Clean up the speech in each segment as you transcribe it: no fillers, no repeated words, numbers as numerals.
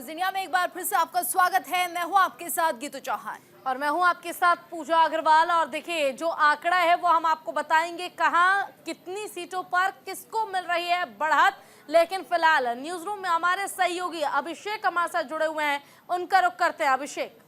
News India में एक बार फिर से आपका स्वागत है। मैं हूं आपके साथ गीतू चौहान और मैं हूं आपके साथ पूजा अग्रवाल। और देखिए, जो आंकड़ा है वो हम आपको बताएंगे कहां कितनी सीटों पर किसको मिल रही है बढ़त। लेकिन फिलहाल न्यूज रूम में हमारे सहयोगी अभिषेक हमारे साथ जुड़े हुए हैं, उनका रुख करते हैं। अभिषेक।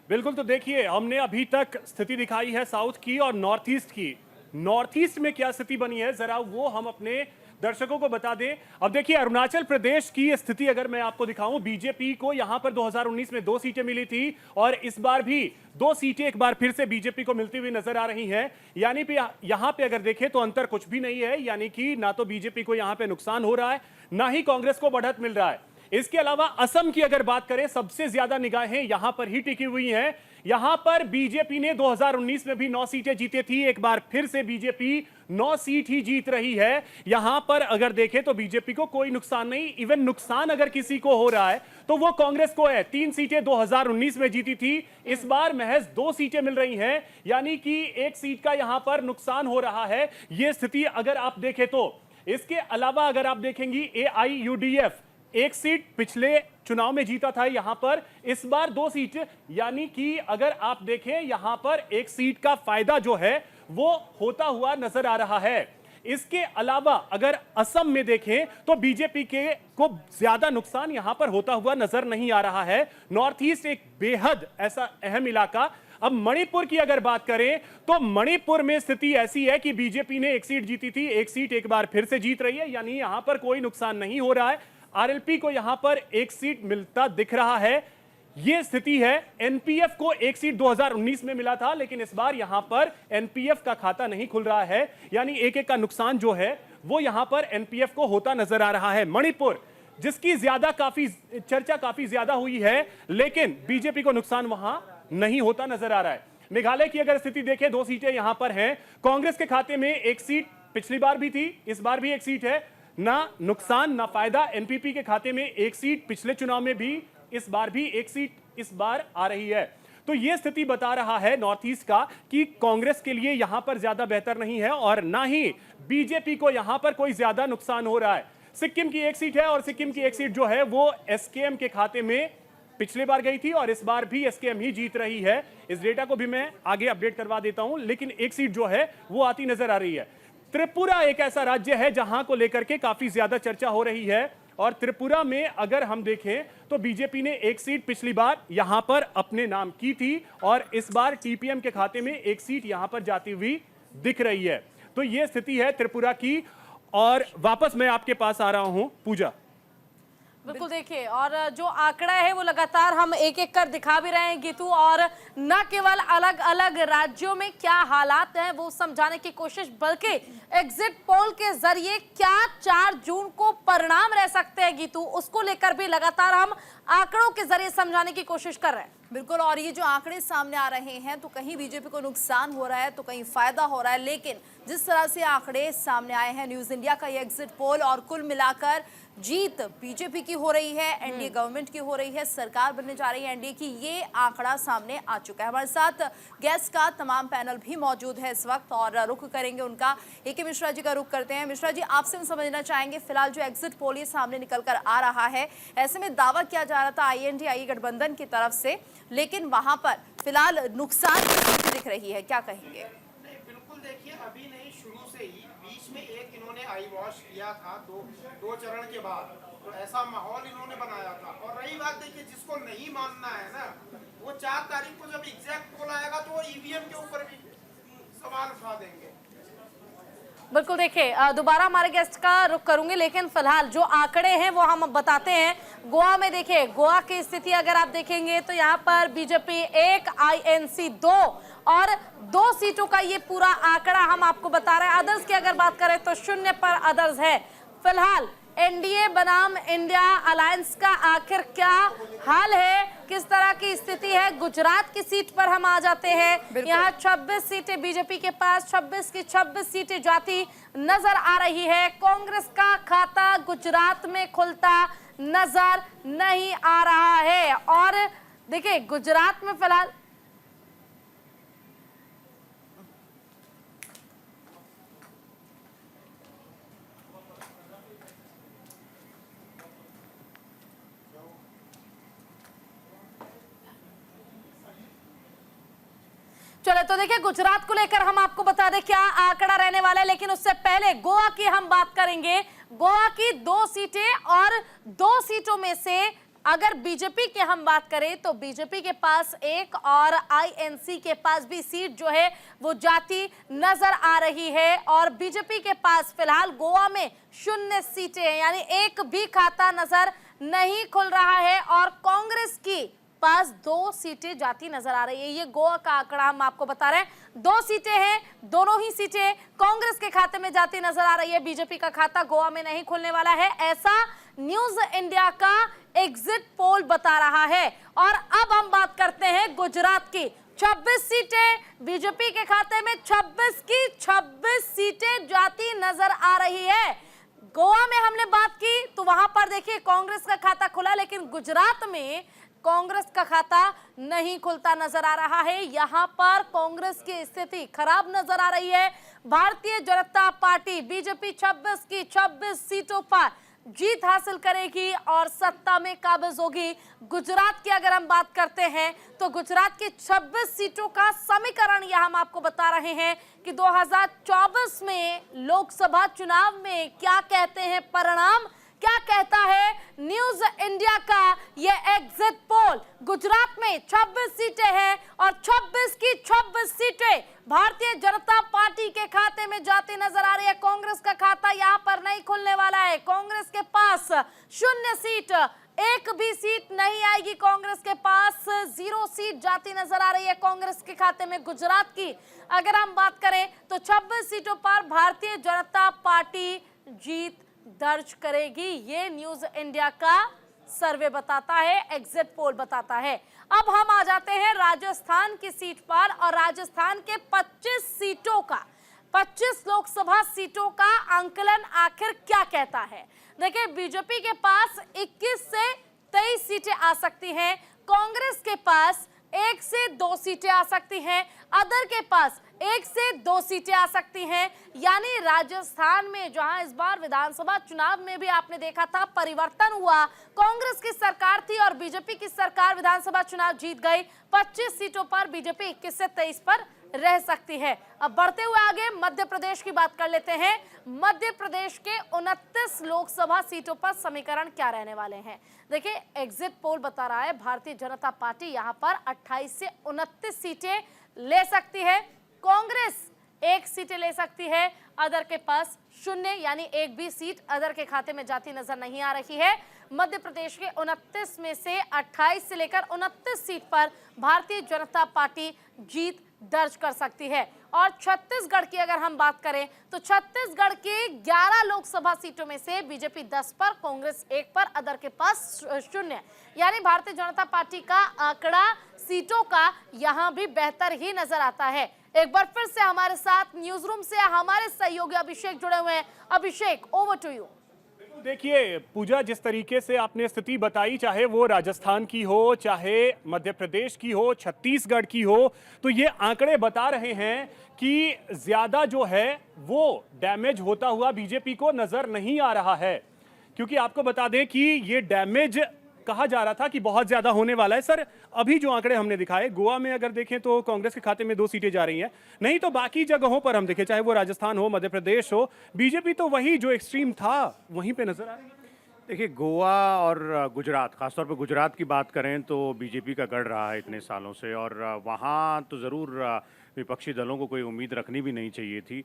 बिल्कुल, तो देखिए, हमने अभी तक स्थिति दिखाई है साउथ की और नॉर्थ ईस्ट की। नॉर्थ ईस्ट में क्या स्थिति बनी है जरा वो हम अपने दर्शकों को बता दें। अब देखिए, अरुणाचल प्रदेश की स्थिति अगर मैं आपको दिखाऊं, बीजेपी को यहां पर 2019 में 2 सीटें मिली थी और इस बार भी 2 सीटें एक बार फिर से बीजेपी को मिलती हुई नजर आ रही हैं। यानी कि यहां पे अगर देखें तो अंतर कुछ भी नहीं है, यानी कि ना तो बीजेपी को यहां पे नुकसान हो रहा है, ना ही कांग्रेस को बढ़त मिल रहा है। इसके अलावा असम की अगर बात करें, सबसे ज्यादा निगाहें यहां पर ही टिकी हुई हैं। यहां पर बीजेपी ने 2019 में भी 9 सीटें जीती थी, एक बार फिर से बीजेपी 9 सीट ही जीत रही है। यहां पर अगर देखें तो बीजेपी को कोई नुकसान नहीं, इवन नुकसान अगर किसी को हो रहा है तो वो कांग्रेस को है। 3 सीटें 2019 में जीती थी, इस बार महज 2 सीटें मिल रही हैं, यानी कि 1 सीट का यहां पर नुकसान हो रहा है। यह स्थिति अगर आप देखें तो। इसके अलावा अगर आप देखेंगी, AIUDF 1 सीट पिछले चुनाव में जीता था, यहां पर इस बार 2 सीट, यानी कि अगर आप देखें यहां पर 1 सीट का फायदा जो है वो होता हुआ नजर आ रहा है। इसके अलावा अगर असम में देखें तो बीजेपी के को ज्यादा नुकसान यहां पर होता हुआ नजर नहीं आ रहा है। नॉर्थ ईस्ट एक बेहद ऐसा अहम इलाका। अब मणिपुर की अगर बात करें तो मणिपुर में स्थिति ऐसी है कि बीजेपी ने 1 सीट जीती थी, 1 सीट एक बार फिर से जीत रही है, यानी यहां पर कोई नुकसान नहीं हो रहा है। आरएलपी को यहां पर 1 सीट मिलता दिख रहा है। यह स्थिति है। एनपीएफ को 1 सीट 2019 में मिला था, लेकिन इस बार यहां पर एनपीएफ का खाता नहीं खुल रहा है, यानी एक का नुकसान जो है वो यहां पर एनपीएफ को होता नजर आ रहा है। मणिपुर जिसकी काफी चर्चा काफी ज्यादा हुई है, लेकिन बीजेपी को नुकसान वहां नहीं होता नजर आ रहा है। मेघालय की अगर स्थिति देखें, 2 सीटें यहां पर हैं। कांग्रेस के खाते में 1 सीट पिछली बार भी थी, इस बार भी 1 सीट है। ना नुकसान ना फायदा। एनपीपी के खाते में 1 सीट पिछले चुनाव में भी, इस बार भी 1 सीट इस बार आ रही है। तो यह स्थिति बता रहा है नॉर्थ ईस्ट का कि कांग्रेस के लिए यहां पर ज्यादा बेहतर नहीं है और ना ही बीजेपी को यहां पर कोई ज्यादा नुकसान हो रहा है। सिक्किम की 1 सीट है और सिक्किम की 1 सीट जो है वो एसकेएम के खाते में पिछली बार गई थी और इस बार भी एसकेएम ही जीत रही है। इस डेटा को भी मैं आगे अपडेट करवा देता हूं, लेकिन 1 सीट जो है वो आती नजर आ रही है। त्रिपुरा एक ऐसा राज्य है जहां को लेकर के काफी ज्यादा चर्चा हो रही है और त्रिपुरा में अगर हम देखें तो बीजेपी ने 1 सीट पिछली बार यहां पर अपने नाम की थी और इस बार टीपीएम के खाते में 1 सीट यहां पर जाती हुई दिख रही है। तो यह स्थिति है त्रिपुरा की। और वापस मैं आपके पास आ रहा हूं पूजा। बिल्कुल, देखिए, और जो आंकड़ा है वो लगातार हम एक एक कर दिखा भी रहे हैं गीतू, और न केवल अलग अलग राज्यों में क्या हालात हैं वो समझाने की कोशिश, बल्कि एग्जिट पोल के जरिए क्या 4 जून को परिणाम रह सकते हैं गीतू, उसको लेकर भी लगातार हम आंकड़ों के जरिए समझाने की कोशिश कर रहे हैं। बिल्कुल, और ये जो आंकड़े सामने आ रहे हैं तो कहीं बीजेपी को नुकसान हो रहा है तो कहीं फायदा हो रहा है, लेकिन जिस तरह से आंकड़े सामने आए हैं न्यूज इंडिया का ये एग्जिट पोल, और कुल मिलाकर जीत बीजेपी की हो रही है, एनडीए गवर्नमेंट की हो रही है, सरकार बनने जा रही है एनडीए की, ये आंकड़ा सामने आ चुका है। हमारे साथ गेस्ट का तमाम पैनल भी मौजूद है इस वक्त और रुख करेंगे उनका। ए.के. मिश्रा जी का रुख करते हैं। मिश्रा जी, आपसे हम समझना चाहेंगे, फिलहाल जो एग्जिट पोल ये सामने निकल कर आ रहा है, ऐसे में दावा किया जा रहा था INDIE गठबंधन की तरफ से, लेकिन वहां पर फिलहाल नुकसान की स्थिति दिख रही है, क्या कहेंगे? बिल्कुल, देखिए, अभी नहीं, शुरू से ही बीच में एक इन्होंने आई वॉश किया था दो चरण के बाद, तो ऐसा माहौल इन्होंने बनाया था। और रही बात, देखिए, जिसको नहीं मानना है ना, वो 4 तारीख को जब एग्जैक्ट पोल आएगा तो वो ईवीएम के ऊपर भी सवाल उठा देंगे। बिल्कुल, देखिए, दोबारा हमारे गेस्ट का रुख करूंगी, लेकिन फिलहाल जो आंकड़े हैं वो हम बताते हैं। गोवा में देखिए, गोवा की स्थिति अगर आप देखेंगे तो यहाँ पर बीजेपी 1, INC 2 और 2 सीटों का ये पूरा आंकड़ा हम आपको बता रहे हैं। अदर्स की अगर बात करें तो 0 पर अदर्स है। फिलहाल एनडीए बनाम इंडिया अलायंस का आखिर क्या हाल है, किस तरह की स्थिति है? गुजरात की सीट पर हम आ जाते हैं। यहाँ 26 सीटें बीजेपी के पास, 26 की 26 सीटें जाती नजर आ रही है। कांग्रेस का खाता गुजरात में खुलता नजर नहीं आ रहा है। और देखिए, गुजरात में फिलहाल चले तो देखिए, गुजरात को लेकर हम आपको बता दें क्या आंकड़ा रहने वाला है, लेकिन उससे पहले गोवा की हम बात करेंगे। गोवा की 2 सीटें, और 2 सीटों में से अगर बीजेपी की हम बात करें तो बीजेपी के पास 1 और आईएनसी के पास भी सीट जो है वो जाती नजर आ रही है। और बीजेपी के पास फिलहाल गोवा में 0 सीटें हैं, यानी एक भी खाता नजर नहीं खुल रहा है। और कांग्रेस की पास 2 सीटें जाती नजर आ रही है। ये गोवा का आंकड़ा हम आपको बता रहे हैं। 2 सीटें हैं, दोनों ही सीटें कांग्रेस के खाते में जाती नजर आ रही है। बीजेपी का खाता गोवा में नहीं खुलने वाला है, ऐसा न्यूज इंडिया का एग्जिट पोल बता रहा है। और अब हम बात करते हैं गुजरात की। 26 सीटें बीजेपी के खाते में, 26 की 26 सीटें जाती नजर आ रही है। गोवा में हमने बात की तो वहां पर देखिए कांग्रेस का खाता खुला, लेकिन गुजरात में कांग्रेस का खाता नहीं खुलता नजर आ रहा है। यहां पर कांग्रेस की स्थिति खराब नजर आ रही है। भारतीय जनता पार्टी बीजेपी 26 की 26 सीटों पर जीत हासिल करेगी और सत्ता में काबिज होगी। गुजरात की अगर हम बात करते हैं तो गुजरात की 26 सीटों का समीकरण यह हम आपको बता रहे हैं कि 2024 में लोकसभा चुनाव में क्या कहते हैं परिणाम, क्या कहता है न्यूज इंडिया का ये एग्जिट पोल। गुजरात में 26 सीटें हैं और 26 की 26 सीटें भारतीय जनता पार्टी के खाते में जाती नजर आ रही है। कांग्रेस का खाता यहां पर नहीं खुलने वाला है। कांग्रेस के पास 0 सीट, एक भी सीट नहीं आएगी। कांग्रेस के पास 0 सीट जाती नजर आ रही है कांग्रेस के खाते में। गुजरात की अगर हम बात करें तो 26 सीटों पर भारतीय जनता पार्टी जीत दर्ज करेगी। ये न्यूज इंडिया का सर्वे बताता है, एग्जिट पोल बताता है। अब हम आ जाते हैं राजस्थान की सीट पर, और राजस्थान के 25 सीटों का, 25 लोकसभा सीटों का आंकलन आखिर क्या कहता है। देखिए, बीजेपी के पास 21 से 23 सीटें आ सकती हैं, कांग्रेस के पास 1 से 2 सीटें आ सकती हैं, अदर के पास 1 से 2 सीटें आ सकती हैं। यानी राजस्थान में जहां इस बार विधानसभा चुनाव में भी आपने देखा था परिवर्तन हुआ, कांग्रेस की सरकार थी और बीजेपी की सरकार विधानसभा चुनाव जीत गई। 25 सीटों पर बीजेपी 21 से 23 पर रह सकती है। अब बढ़ते हुए आगे मध्य प्रदेश की बात कर लेते हैं। मध्य प्रदेश के 29 लोकसभा सीटों पर समीकरण क्या रहने वाले हैं। देखिए, एग्जिट पोल बता रहा है भारतीय जनता पार्टी यहां पर 28 से 29 सीटें ले सकती है। कांग्रेस 1 सीटें ले सकती है, अदर के पास 0, यानी एक भी सीट अदर के खाते में जाती नजर नहीं आ रही है। मध्य प्रदेश के 29 में से 28 से लेकर 29 सीट पर भारतीय जनता पार्टी जीत दर्ज कर सकती है। और छत्तीसगढ़ की अगर हम बात करें तो छत्तीसगढ़ के 11 लोकसभा सीटों में से बीजेपी 10 पर, कांग्रेस 1 पर, अदर के पास 0, यानी भारतीय जनता पार्टी का आंकड़ा सीटों का यहां भी बेहतर ही नजर आता है। एक बार फिर से हमारे साथ न्यूज रूम से हमारे सहयोगी अभिषेक जुड़े हुए हैं। अभिषेक, ओवर टू यू। देखिए पूजा, जिस तरीके से आपने स्थिति बताई, चाहे वो राजस्थान की हो, चाहे मध्य प्रदेश की हो, छत्तीसगढ़ की हो, तो ये आंकड़े बता रहे हैं कि ज्यादा जो है वो डैमेज होता हुआ बीजेपी को नजर नहीं आ रहा है। क्योंकि आपको बता दें कि ये डैमेज कहा जा रहा था कि बहुत ज्यादा होने वाला है। सर, अभी जो आंकड़े हमने दिखाए, गोवा में अगर देखें तो कांग्रेस के खाते में 2 सीटें जा रही हैं, नहीं तो बाकी जगहों पर हम देखें, चाहे वो राजस्थान हो, मध्य प्रदेश हो, बीजेपी तो वही जो एक्सट्रीम था वहीं पे नजर आ रही है। देखिए, गोवा और गुजरात, खासतौर पर गुजरात की बात करें तो बीजेपी का गढ़ रहा है इतने सालों से, और वहाँ तो ज़रूर विपक्षी दलों को कोई उम्मीद रखनी भी नहीं चाहिए थी।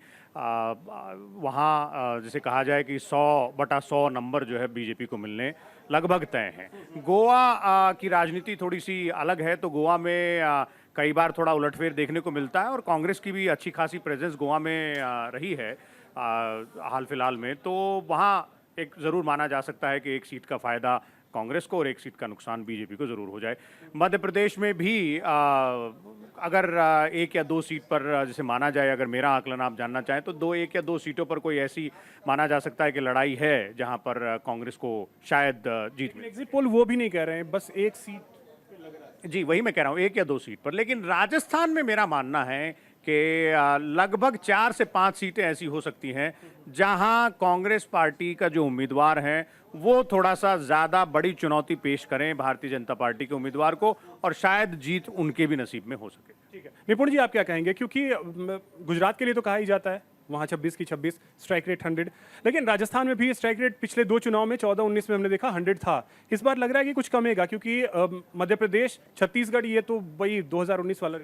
वहाँ जैसे कहा जाए कि 100/100 नंबर जो है बीजेपी को मिलने लगभग तय हैं। गोवा की राजनीति थोड़ी सी अलग है, तो गोवा में कई बार थोड़ा उलटफेर देखने को मिलता है, और कांग्रेस की भी अच्छी खासी प्रेजेंस गोवा में रही है हाल फिलहाल में। तो वहाँ एक ज़रूर माना जा सकता है कि 1 सीट का फ़ायदा कांग्रेस को और 1 सीट का नुकसान बीजेपी को ज़रूर हो जाए। मध्य प्रदेश में भी अगर 1 या 2 सीट पर जैसे माना जाए, अगर मेरा आकलन आप जानना चाहें तो 1 या 2 सीटों पर कोई ऐसी माना जा सकता है कि लड़ाई है जहां पर कांग्रेस को शायद जीत मिले। एग्जिट पोल वो भी नहीं कह रहे हैं, बस 1 सीट पे लग रहा है। जी, वही मैं कह रहा हूँ, 1 या 2 सीट पर। लेकिन राजस्थान में मेरा मानना है कि लगभग 4 से 5 सीटें ऐसी हो सकती हैं जहां कांग्रेस पार्टी का जो उम्मीदवार हैं वो थोड़ा सा ज़्यादा बड़ी चुनौती पेश करें भारतीय जनता पार्टी के उम्मीदवार को, और शायद जीत उनके भी नसीब में हो सके। ठीक है, निपुण जी आप क्या कहेंगे, क्योंकि गुजरात के लिए तो कहा ही जाता है वहाँ 26 की 26 स्ट्राइक रेट 100, लेकिन राजस्थान में भी स्ट्राइक रेट पिछले 2 चुनाव में 14-19 में हमने देखा 100 था। इस बार लग रहा है कि कुछ कमेगा, क्योंकि मध्य प्रदेश, छत्तीसगढ़ ये तो वही 2019 वाला।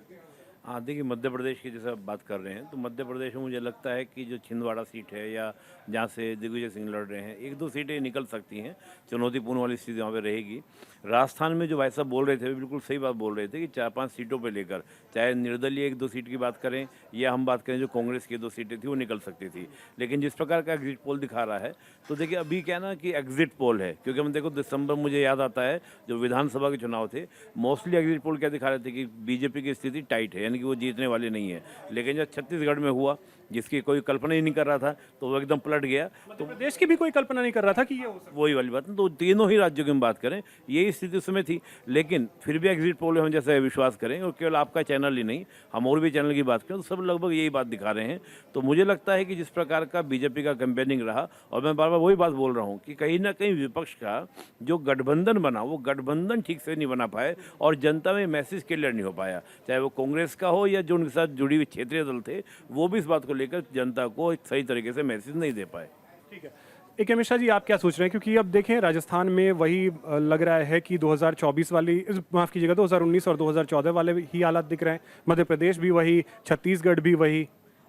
हाँ देखिए, मध्य प्रदेश की जैसे आप बात कर रहे हैं तो मध्य प्रदेश में मुझे लगता है कि जो छिंदवाड़ा सीट है या जहाँ से दिग्विजय सिंह लड़ रहे हैं, 1-2 सीटें निकल सकती हैं, चुनौतीपूर्ण वाली स्थिति वहाँ पे रहेगी। राजस्थान में जो भाई साहब बोल रहे थे वे बिल्कुल सही बात बोल रहे थे कि 4-5 सीटों पे लेकर, चाहे निर्दलीय 1-2 सीट की बात करें या हम बात करें जो कांग्रेस की 2 सीटें थी वो निकल सकती थी। लेकिन जिस प्रकार का एग्जिट पोल दिखा रहा है तो देखिए अभी क्या ना कि एग्जिट पोल है, क्योंकि हम देखो दिसंबर मुझे याद आता है जो विधानसभा के चुनाव थे, मोस्टली एग्जिट पोल क्या दिखा रहे थे कि बीजेपी की स्थिति टाइट है, यानी कि वो जीतने वाले नहीं है। लेकिन जब छत्तीसगढ़ में हुआ जिसकी कोई कल्पना ही नहीं कर रहा था तो वो एकदम पलट गया। तो प्रदेश की भी कोई कल्पना नहीं कर रहा था कि ये हो सकता है। वही वाली बात है, तो तीनों ही राज्यों की हम बात करें यही स्थिति उस समय थी। लेकिन फिर भी एग्जिट पोल में हम जैसे विश्वास करें, और केवल आपका चैनल ही नहीं हम और भी चैनल की बात करें तो सब लगभग यही बात दिखा रहे हैं। तो मुझे लगता है कि जिस प्रकार का बीजेपी का कैंपेनिंग रहा, और मैं बार बार वही बात बोल रहा हूँ कि कहीं ना कहीं विपक्ष का जो गठबंधन बना वो गठबंधन ठीक से नहीं बना पाए और जनता में मैसेज क्लियर नहीं हो पाया, चाहे वो कांग्रेस का हो या जो उनके साथ जुड़ी हुई क्षेत्रीय दल थे, वो भी इस बात को लेकर जनता को एक सही तरीके से मैसेज नहीं दे पाए। ठीक है, एक मिश्रा जी आप क्या सोच रहे हैं, क्योंकि अब देखें राजस्थान में वही लग रहा है कि 2024 वाली, माफ कीजिएगा 2019 और 2014 वाले ही हालात दिख रहे हैं, मध्य प्रदेश भी वही, छत्तीसगढ़ भी वही।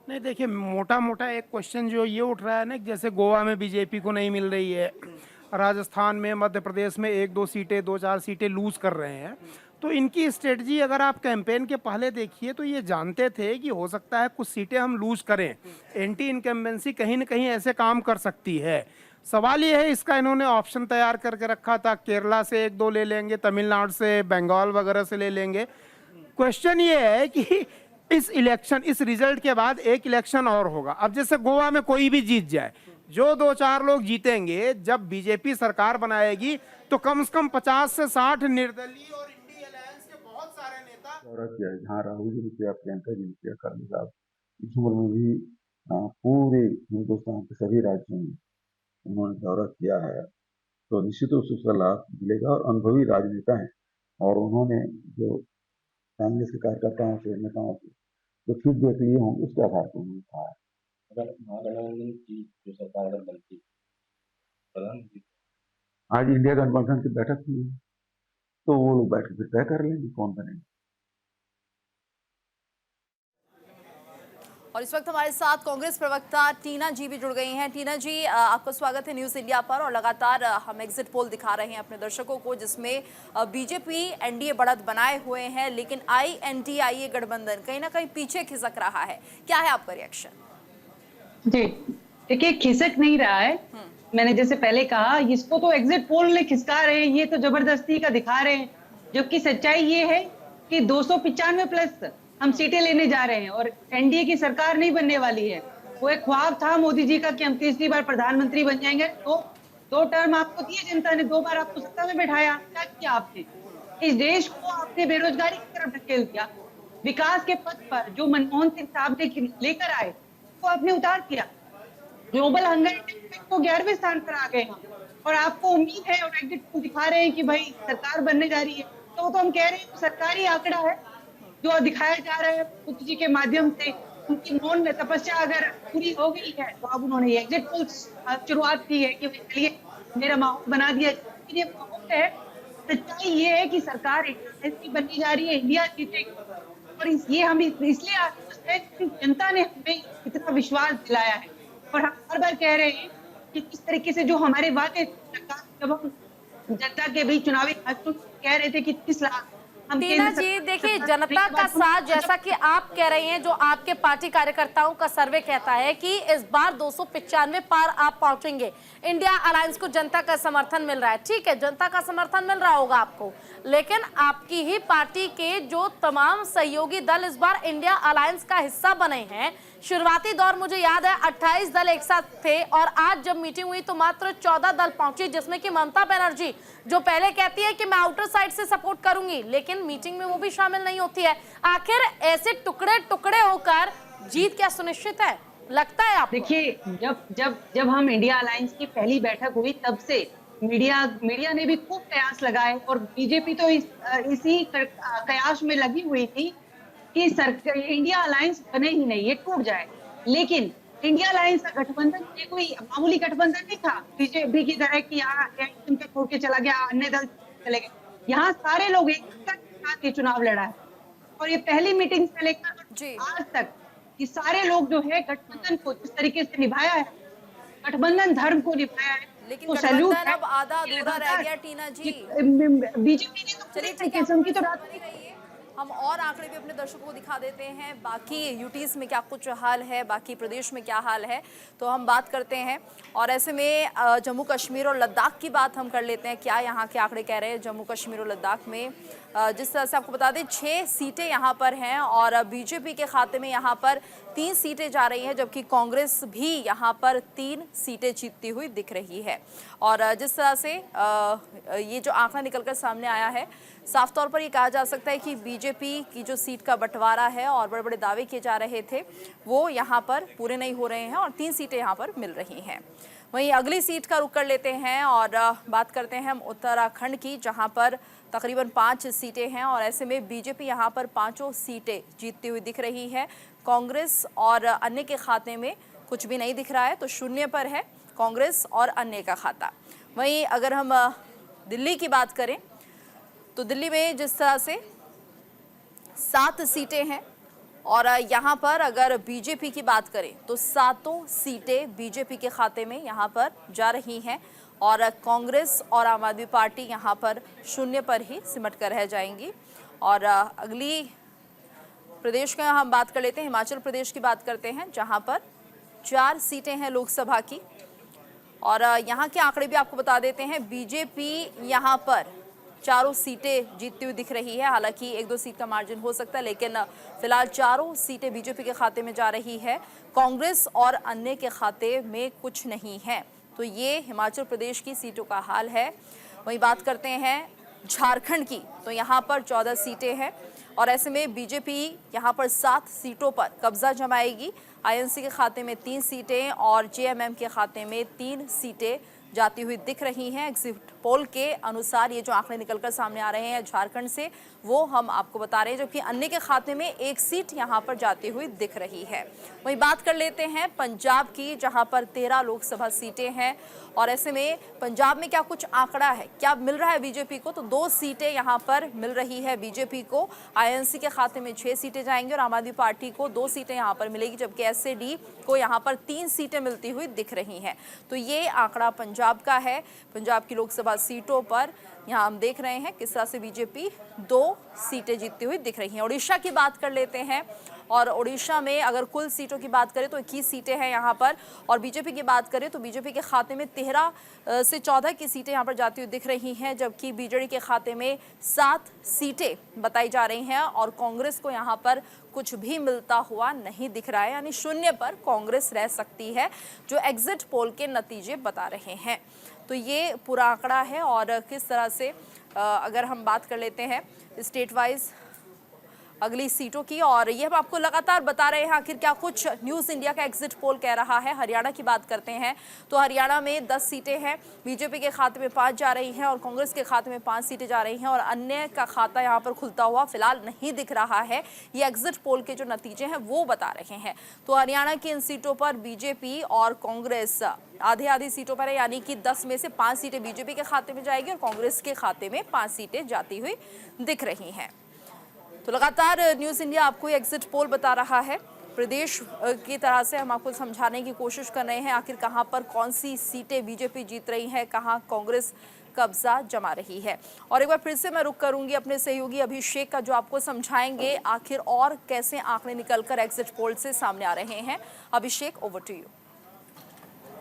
नहीं देखिए, मोटा मोटा एक क्वेश्चन जो ये उठ रहा है ना कि जैसे गोवा में बीजेपी को नहीं मिल रही है, राजस्थान में, मध्य प्रदेश में 1-2 सीटें, 2-4 सीटें लूज कर रहे हैं, तो इनकी स्ट्रेटजी अगर आप कैंपेन के पहले देखिए तो ये जानते थे कि हो सकता है कुछ सीटें हम लूज करें, एंटी इनकम्बेंसी कहीं ना कहीं ऐसे काम कर सकती है। सवाल ये है, इसका इन्होंने ऑप्शन तैयार करके रखा था, केरला से 1-2 ले लेंगे, तमिलनाडु से, बंगाल वगैरह से ले लेंगे। क्वेश्चन ये है कि इस इलेक्शन, इस रिजल्ट के बाद एक इलेक्शन और होगा। अब जैसे गोवा में कोई भी जीत जाए, जो 2-4 लोग जीतेंगे, जब बीजेपी सरकार बनाएगी तो कम से कम 50 से 60 निर्दलीय और इंडी अलायंस के बहुत सारे नेता दौरा किया है, जहाँ राहुल जी ने किया, प्रियंका जी ने किया, करनी साहब, इस उम्र में भी पूरे हिंदुस्तान के सभी राज्यों में उन्होंने दौरा किया है, तो निश्चित रूप से उसका लाभ मिलेगा। और अनुभवी राजनेता हैं, और उन्होंने जो कांग्रेस के कार्यकर्ताओं से, नेताओं से जो फीडबैक लिए होंगे उसके आधार पर उन्होंने कहा है। अगर महागठबंधन की जो सरकार अगर बनती, प्रधानमंत्री आज इंडिया गठबंधन की बैठक हुई है, तो वो लोग बैठ के फिर तय कर लेंगे कौन बनेगा। और इस वक्त हमारे साथ कांग्रेस प्रवक्ता टीना जी भी जुड़ गई हैं। टीना जी, आपका स्वागत है न्यूज़ इंडिया पर। और लगातार हम एग्जिट पोल दिखा रहे हैं अपने दर्शकों को, जिसमें बीजेपी एनडीए बढ़त बनाए हुए हैं, लेकिन INDIA गठबंधन कहीं ना कहीं पीछे खिसक रहा है। क्या है आपका रिएक्शन? जी देखिए, खिसक नहीं रहा है। मैंने जैसे पहले कहा, इसको तो एग्जिट पोल ने खिसका रहे हैं, ये तो जबरदस्ती का दिखा रहे हैं, जबकि सच्चाई ये है कि 295 प्लस हम सीटें लेने जा रहे हैं और एनडीए की सरकार नहीं बनने वाली है। वो एक ख्वाब था मोदी जी का कि हम तीसरी बार प्रधानमंत्री बन जाएंगे। दो टर्म आपको दिए जनता ने, 2 बार आपको सत्ता में बैठाया, क्या किया आपने? इस देश को आपने बेरोजगारी की तरफ धकेल दिया। विकास के पथ पर जो मनमोहन सिंह साहब ने लेकर आए वो आपने उतार दिया। ग्लोबल हंगर इंडेक्स को 11वें स्थान पर आ गए हम, और आपको उम्मीद है और एग्जिट पोल दिखा रहे हैं कि भाई सरकार बनने जा रही है। तो हम कह रहे हैं सरकारी आंकड़ा है जो दिखाया जा रहा है मोदी जी के माध्यम से। उनकी मौन में तपस्या अगर पूरी हो गई है तो अब उन्होंने एग्जिट पोल शुरुआत की है कि चलिए मेरा माहौल बना दिया। ये माहौल है, सच्चाई ये है कि सरकार ऐसी बनने जा रही है, इंडिया जीतेगी। और ये हम इसलिए आश्वस्त है कि जनता ने हमें इतना विश्वास दिलाया है, और हम हर बार कह रहे हैं कि किस तरीके से जो हमारे वादे, जब हम जनता के बीच चुनावी भाषण कह रहे थे कि 30 लाख। टीना जी देखिए, जनता का साथ, जैसा कि आप कह रही हैं, जो आपके पार्टी कार्यकर्ताओं का सर्वे कहता है कि इस बार 295 पार आप पहुंचेंगे। इंडिया अलायंस को जनता का समर्थन मिल रहा है, ठीक है, जनता का समर्थन मिल रहा होगा आपको, लेकिन आपकी ही पार्टी के जो तमाम सहयोगी दल इस बार इंडिया अलायंस का हिस्सा बने हैं। शुरुआती दौर मुझे याद है 28 दल एक साथ थे, और आज जब मीटिंग हुई तो मात्र 14 दल पहुंची, जिसमें कि ममता बनर्जी जो पहले कहती है कि मैं आउटर साइड से सपोर्ट करूंगी, लेकिन लेकिन मीटिंग में वो भी शामिल नहीं होती है। आखिर ऐसे टुकड़े टुकड़े होकर जीत क्या सुनिश्चित है, लगता है आपको? देखिए, जब हम इंडिया अलायंस की पहली बैठक हुई तब से मीडिया ने भी खूब कयास लगाए और बीजेपी तो इसी कयास में लगी हुई थी कि इंडिया अलायंस बने ही नहीं, ये टूट जाए। लेकिन इंडिया अलायंस का गठबंधन ये कोई मामूली गठबंधन नहीं था बीजेपी की तरह कि यहाँ उनके छोड़ के चला गया, अन्य दल चले गए। यहाँ सारे लोग एक साथ ये चुनाव लड़ा है और ये पहली मीटिंग से लेकर आज तक ये सारे लोग जो है गठबंधन को जिस तरीके से निभाया है, गठबंधन धर्म को निभाया है, लेकिन तो सैल्यूट गठबंधन है। अब आधा अधूरा रह गया टीना जी। बीजेपी ने तो चलिए पूरी ठीक है, तरीके से उनकी तो रात हम और आंकड़े भी अपने दर्शकों को दिखा देते हैं, बाकी यूटीज में क्या कुछ हाल है, बाकी प्रदेश में क्या हाल है, तो हम बात करते हैं। और ऐसे में जम्मू कश्मीर और लद्दाख की बात हम कर लेते हैं। क्या यहाँ के आंकड़े कह रहे हैं जम्मू कश्मीर और लद्दाख में? जिस तरह से आपको बता दें 6 सीटें यहाँ पर हैं और बीजेपी के खाते में यहाँ पर 3 सीटें जा रही हैं, जबकि कांग्रेस भी यहाँ पर 3 सीटें जीतती हुई दिख रही है। और जिस तरह से ये जो आंकड़ा निकलकर सामने आया है, साफ तौर पर ये कहा जा सकता है कि बीजेपी की जो सीट का बंटवारा है और बड़े बड़े दावे किए जा रहे थे वो यहाँ पर पूरे नहीं हो रहे हैं और 3 सीटें यहाँ पर मिल रही हैं। वहीं अगली सीट का रुख कर लेते हैं और बात करते हैं हम उत्तराखंड की, जहाँ पर तकरीबन 5 सीटें हैं और ऐसे में बीजेपी यहाँ पर 5 सीटें जीतती हुई दिख रही है। कांग्रेस और अन्य के खाते में कुछ भी नहीं दिख रहा है, तो शून्य पर है कांग्रेस और अन्य का खाता। वहीं अगर हम दिल्ली की बात करें तो दिल्ली में जिस तरह से 7 सीटें हैं और यहाँ पर अगर बीजेपी की बात करें तो 7 सीटें बीजेपी के खाते में यहाँ पर जा रही हैं और कांग्रेस और आम आदमी पार्टी यहाँ पर शून्य पर ही सिमट कर रह जाएंगी। और अगली प्रदेश का हम बात कर लेते हैं, हिमाचल प्रदेश की बात करते हैं, जहाँ पर 4 सीटें हैं लोकसभा की और यहाँ के आंकड़े भी आपको बता देते हैं। बीजेपी यहाँ पर 4 सीटें जीतती हुई दिख रही है, हालांकि 1-2 सीट का मार्जिन हो सकता है, लेकिन फिलहाल 4 सीटें बीजेपी के खाते में जा रही है। कांग्रेस और अन्य के खाते में कुछ नहीं है। तो ये हिमाचल प्रदेश की सीटों का हाल है। वहीं बात करते हैं झारखंड की, तो यहाँ पर 14 सीटें हैं और ऐसे में बीजेपी यहाँ पर 7 सीटों पर कब्जा जमाएगी। आईएनसी के खाते में 3 सीटें और जेएमएम के खाते में 3 सीटें जाती हुई दिख रही हैं। एग्जिट पोल के अनुसार ये जो आंकड़े निकलकर सामने आ रहे हैं झारखंड से, वो हम आपको बता रहे हैं, जबकि अन्य के खाते में 1 सीट यहाँ पर जाती हुई दिख रही है। वहीं बात कर लेते हैं पंजाब की, जहाँ पर 13 लोकसभा सीटें हैं और ऐसे में पंजाब में क्या कुछ आंकड़ा है, क्या मिल रहा है बीजेपी को? तो 2 सीटें यहाँ पर मिल रही है बीजेपी को। आईएनसी के खाते में 6 सीटें जाएंगी और आम आदमी पार्टी को 2 सीटें यहाँ पर मिलेगी, जबकि एसएडी को यहाँ पर 3 सीटें मिलती हुई दिख रही हैं। तो ये आंकड़ा पंजाब का है। पंजाब की लोकसभा सीटों पर यहाँ हम देख रहे हैं किस तरह से बीजेपी 2 सीटें जीतती हुई दिख रही हैं। उड़ीसा की बात कर लेते हैं और उड़ीसा में अगर कुल सीटों की बात करें तो 21 सीटें हैं यहाँ पर और बीजेपी की बात करें तो बीजेपी के खाते में 13 से 14 की सीटें यहाँ पर जाती हुई दिख रही हैं, जबकि बीजेडी के खाते में 7 सीटें बताई जा रही हैं और कांग्रेस को यहाँ पर कुछ भी मिलता हुआ नहीं दिख रहा है, यानी शून्य पर कांग्रेस रह सकती है, जो एग्जिट पोल के नतीजे बता रहे हैं। तो ये पूरा आंकड़ा है और किस तरह से अगर हम बात कर लेते हैं स्टेट वाइज अगली सीटों की, और ये हम आपको लगातार बता रहे हैं आखिर क्या कुछ न्यूज़ इंडिया का एग्जिट पोल कह रहा है। हरियाणा की बात करते हैं तो हरियाणा में 10 सीटें हैं, बीजेपी के खाते में 5 जा रही हैं और कांग्रेस के खाते में 5 सीटें जा रही हैं और अन्य का खाता यहाँ पर खुलता हुआ फिलहाल नहीं दिख रहा है। ये एग्जिट पोल के जो नतीजे हैं वो बता रहे हैं। तो हरियाणा की इन सीटों पर बीजेपी और कांग्रेस आधी सीटों पर है, यानी कि 10 में से 5 सीटें बीजेपी के खाते में जाएगी और कांग्रेस के खाते में 5 सीटें जाती हुई दिख रही हैं। तो लगातार न्यूज़ इंडिया आपको एग्जिट पोल बता रहा है। प्रदेश की तरह से हम आपको समझाने की कोशिश कर रहे हैं आखिर कहां पर कौन सी सीटें बीजेपी जीत रही है, कहां कांग्रेस कब्जा जमा रही है। और एक बार फिर से मैं रुक करूंगी अपने सहयोगी अभिषेक का, जो आपको समझाएंगे आखिर और कैसे आंकड़े निकलकर एग्जिट पोल से सामने आ रहे हैं। अभिषेक, ओवर टू यू।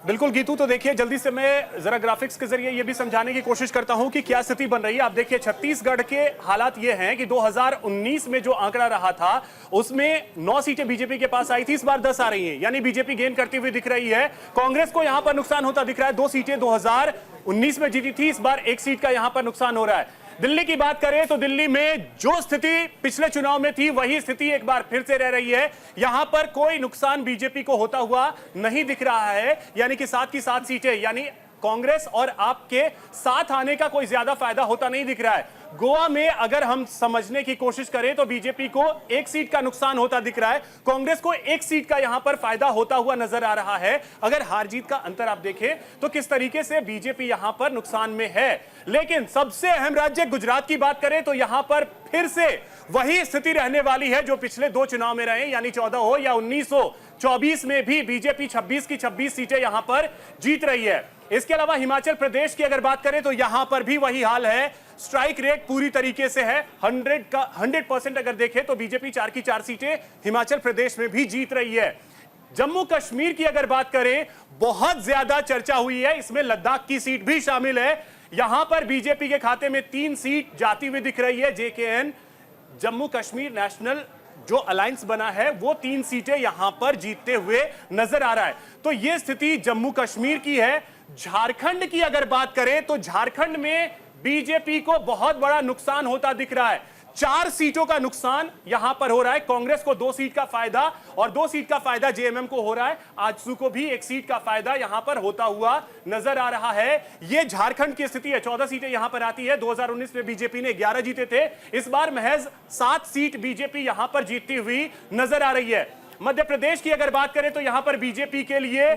बिल्कुल गीतू, तो देखिए जल्दी से मैं जरा ग्राफिक्स के जरिए ये भी समझाने की कोशिश करता हूं कि क्या स्थिति बन रही है। आप देखिए छत्तीसगढ़ के हालात ये हैं कि 2019 में जो आंकड़ा रहा था उसमें 9 सीटें बीजेपी के पास आई थी, इस बार 10 आ रही हैं, यानी बीजेपी गेन करती हुई दिख रही है। कांग्रेस को यहां पर नुकसान होता दिख रहा है, 2 सीटें 2019 में जीती थी, इस बार 1 सीट का यहां पर नुकसान हो रहा है। दिल्ली की बात करें तो दिल्ली में जो स्थिति पिछले चुनाव में थी वही स्थिति एक बार फिर से रह रही है। यहां पर कोई नुकसान बीजेपी को होता हुआ नहीं दिख रहा है, यानी कि 7 की 7 सीटें, यानी कांग्रेस और आपके साथ आने का कोई ज्यादा फायदा होता नहीं दिख रहा है। गोवा में अगर हम समझने की कोशिश करें तो बीजेपी को 1 सीट का नुकसान होता दिख रहा है, कांग्रेस को 1 सीट का यहां पर फायदा होता हुआ नजर आ रहा है। अगर हार जीत का अंतर आप देखें तो किस तरीके से बीजेपी यहां पर नुकसान में है। लेकिन सबसे अहम राज्य गुजरात की बात करें तो यहां पर फिर से वही स्थिति रहने वाली है जो पिछले 2 चुनाव में रहे, यानी 14 हो या 19 हो, 24 में भी बीजेपी 26 की 26 सीटें यहां पर जीत रही है। इसके अलावा हिमाचल प्रदेश की अगर बात करें तो यहां पर भी वही हाल है, स्ट्राइक रेट पूरी तरीके से है 100% अगर देखें तो बीजेपी 4 की 4 सीटें हिमाचल प्रदेश में भी जीत रही है। जम्मू कश्मीर की अगर बात करें, बहुत ज्यादा चर्चा हुई है, इसमें लद्दाख की सीट भी शामिल है। यहां पर बीजेपी के खाते में 3 सीट जाती हुई दिख रही है। जेकेएन जम्मू कश्मीर नेशनल जो अलायंस बना है वो 3 सीटें यहां पर जीतते हुए नजर आ रहा है। तो यह स्थिति जम्मू कश्मीर की है। झारखंड की अगर बात करें तो झारखंड में बीजेपी को बहुत बड़ा नुकसान होता दिख रहा है। 4 सीटों का नुकसान यहां पर हो रहा है। कांग्रेस को 2 सीट का फायदा और 2 सीट का फायदा जेएमएम को हो रहा है। आजसू को भी 1 सीट का फायदा यहां पर होता हुआ नजर आ रहा है। यह झारखंड की स्थिति है। 14 सीटें यहां पर आती है। 2019 में बीजेपी ने 11 जीते थे, इस बार महज 7 सीट बीजेपी यहां पर जीतती हुई नजर आ रही है। मध्य प्रदेश की अगर बात करें तो यहां पर बीजेपी के लिए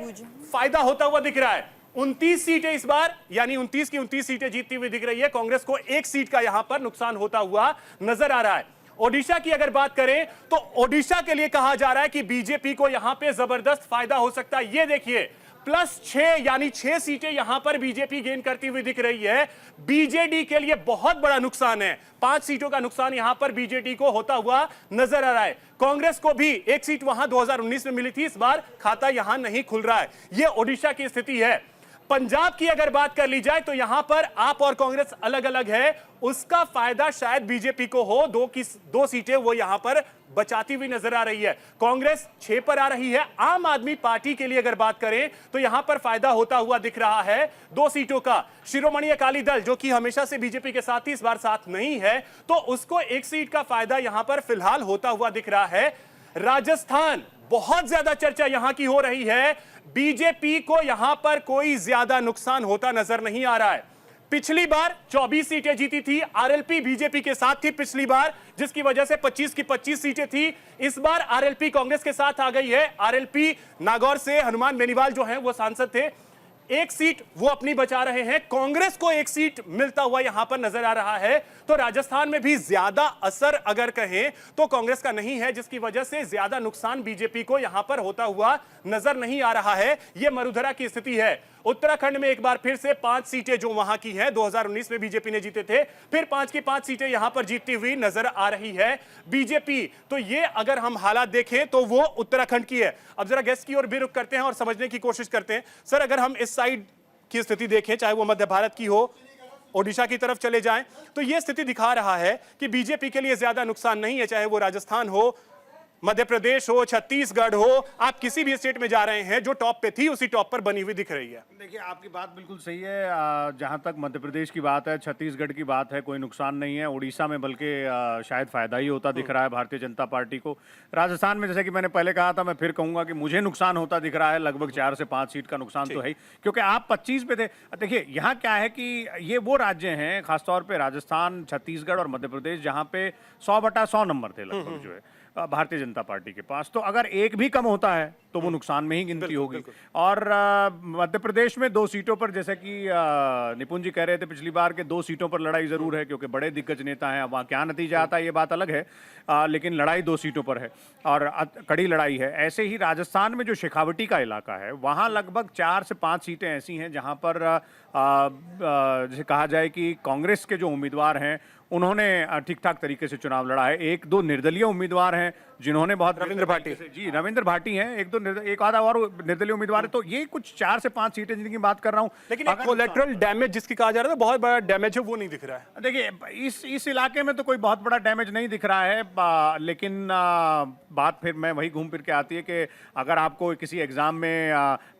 फायदा होता हुआ दिख रहा है। 29 सीटें इस बार, यानी 29 की 29 सीटें जीतती हुई दिख रही है। कांग्रेस को 1 सीट का यहां पर नुकसान होता हुआ नजर आ रहा है। ओडिशा की अगर बात करें तो ओडिशा के लिए कहा जा रहा है कि बीजेपी को यहां पे जबरदस्त फायदा हो सकता है। ये देखिए +6 यानी 6 सीटें यहां पर बीजेपी गेन करती हुई दिख रही है। बीजेडी के लिए बहुत बड़ा नुकसान है। 5 सीटों का नुकसान यहां पर बीजेडी को होता हुआ नजर आ रहा है। कांग्रेस को भी 1 सीट वहां 2019 में मिली थी, इस बार खाता यहां नहीं खुल रहा है। यह ओडिशा की स्थिति है। पंजाब की अगर बात कर ली जाए तो यहां पर आप और कांग्रेस अलग अलग है, उसका फायदा शायद बीजेपी को हो। 2 सीटें वो यहां पर बचाती हुई नजर आ रही है। कांग्रेस 6 पर आ रही है। आम आदमी पार्टी के लिए अगर बात करें तो यहां पर फायदा होता हुआ दिख रहा है 2 सीटों का। शिरोमणि अकाली दल जो कि हमेशा से बीजेपी के साथ ही इस बार साथ नहीं है, तो उसको 1 सीट का फायदा यहां पर फिलहाल होता हुआ दिख रहा है। राजस्थान, बहुत ज्यादा चर्चा यहां की हो रही है। बीजेपी को यहां पर कोई ज्यादा नुकसान होता नजर नहीं आ रहा है। पिछली बार 24 सीटें जीती थी, आरएलपी बीजेपी के साथ थी पिछली बार, जिसकी वजह से 25 की 25 सीटें थी। इस बार आरएलपी कांग्रेस के साथ आ गई है। आरएलपी नागौर से हनुमान बेनीवाल जो हैं वो सांसद थे, 1 सीट वो अपनी बचा रहे हैं। कांग्रेस को 1 सीट मिलता हुआ यहां पर नजर आ रहा है। तो राजस्थान में भी ज्यादा असर अगर कहें तो कांग्रेस का नहीं है, जिसकी वजह से ज्यादा नुकसान बीजेपी को यहां पर होता हुआ नजर नहीं आ रहा है। यह मरुधरा की स्थिति है। उत्तराखंड में एक बार फिर से 5 सीटें जो वहां की हैं, 2019 में बीजेपी ने जीते थे, फिर 5 की 5 सीटें यहां पर जीतती हुई नजर आ रही है बीजेपी। तो ये अगर हम हालात देखें तो वो उत्तराखंड की है। अब जरा गेस्ट की ओर भी रुख करते हैं और समझने की कोशिश करते हैं। सर, अगर हम इस साइड की स्थिति देखें, चाहे वो मध्य भारत की हो, ओडिशा की तरफ चले जाएं, तो यह स्थिति दिखा रहा है कि बीजेपी के लिए ज्यादा नुकसान नहीं है, चाहे वो राजस्थान हो, मध्य प्रदेश हो, छत्तीसगढ़ हो। आप किसी भी स्टेट में जा रहे हैं, जो टॉप पे थी उसी टॉप पर बनी हुई दिख रही है। देखिए, आपकी बात बिल्कुल सही है। जहां तक मध्य प्रदेश की बात है, छत्तीसगढ़ की बात है, कोई नुकसान नहीं है। उड़ीसा में बल्कि शायद फायदा ही होता दिख रहा है भारतीय जनता पार्टी को। राजस्थान में, जैसे कि मैंने पहले कहा था, मैं फिर कहूंगा कि मुझे नुकसान होता दिख रहा है। लगभग 4 से 5 सीट का नुकसान तो है ही, क्योंकि आप 25 पे थे। देखिए, यहाँ क्या है कि ये वो राज्य हैं, खासतौर पर राजस्थान, छत्तीसगढ़ और मध्य प्रदेश, जहाँ पे 100/100 नंबर थे लगभग जो है भारतीय जनता पार्टी के पास। तो अगर एक भी कम होता है तो वो नुकसान में ही गिनती होगी। और मध्य प्रदेश में 2 सीटों पर, जैसे कि निपुण जी कह रहे थे, पिछली बार के 2 सीटों पर लड़ाई जरूर है, क्योंकि बड़े दिग्गज नेता हैं। अब वहाँ क्या नतीजा आता है ये बात अलग है, लेकिन लड़ाई 2 सीटों पर है और कड़ी लड़ाई है। ऐसे ही राजस्थान में जो शेखावटी का इलाका है, वहाँ लगभग 4 से 5 सीटें ऐसी हैं जहाँ पर जैसे कहा जाए कि कांग्रेस के जो उम्मीदवार हैं उन्होंने ठीक ठाक तरीके से चुनाव लड़ा है। 1-2 निर्दलीय उम्मीदवार हैं जिन्होंने बहुत, रविंद्र भाटी जी, रविंद्र भाटी हैं, 1 आधा और निर्दलीय उम्मीदवार है। तो ये कुछ 4 से 5 सीटें जिनकी बात कर रहा हूँ। लेकिन कोलेटरल डैमेज जिसकी कहा जा रहा था, बहुत बड़ा डैमेज है, वो नहीं दिख रहा है। देखिए, इस इलाके में तो कोई बहुत बड़ा डैमेज नहीं दिख रहा है, लेकिन बात फिर मैं वही घूम फिर के आती है कि अगर आपको किसी एग्जाम में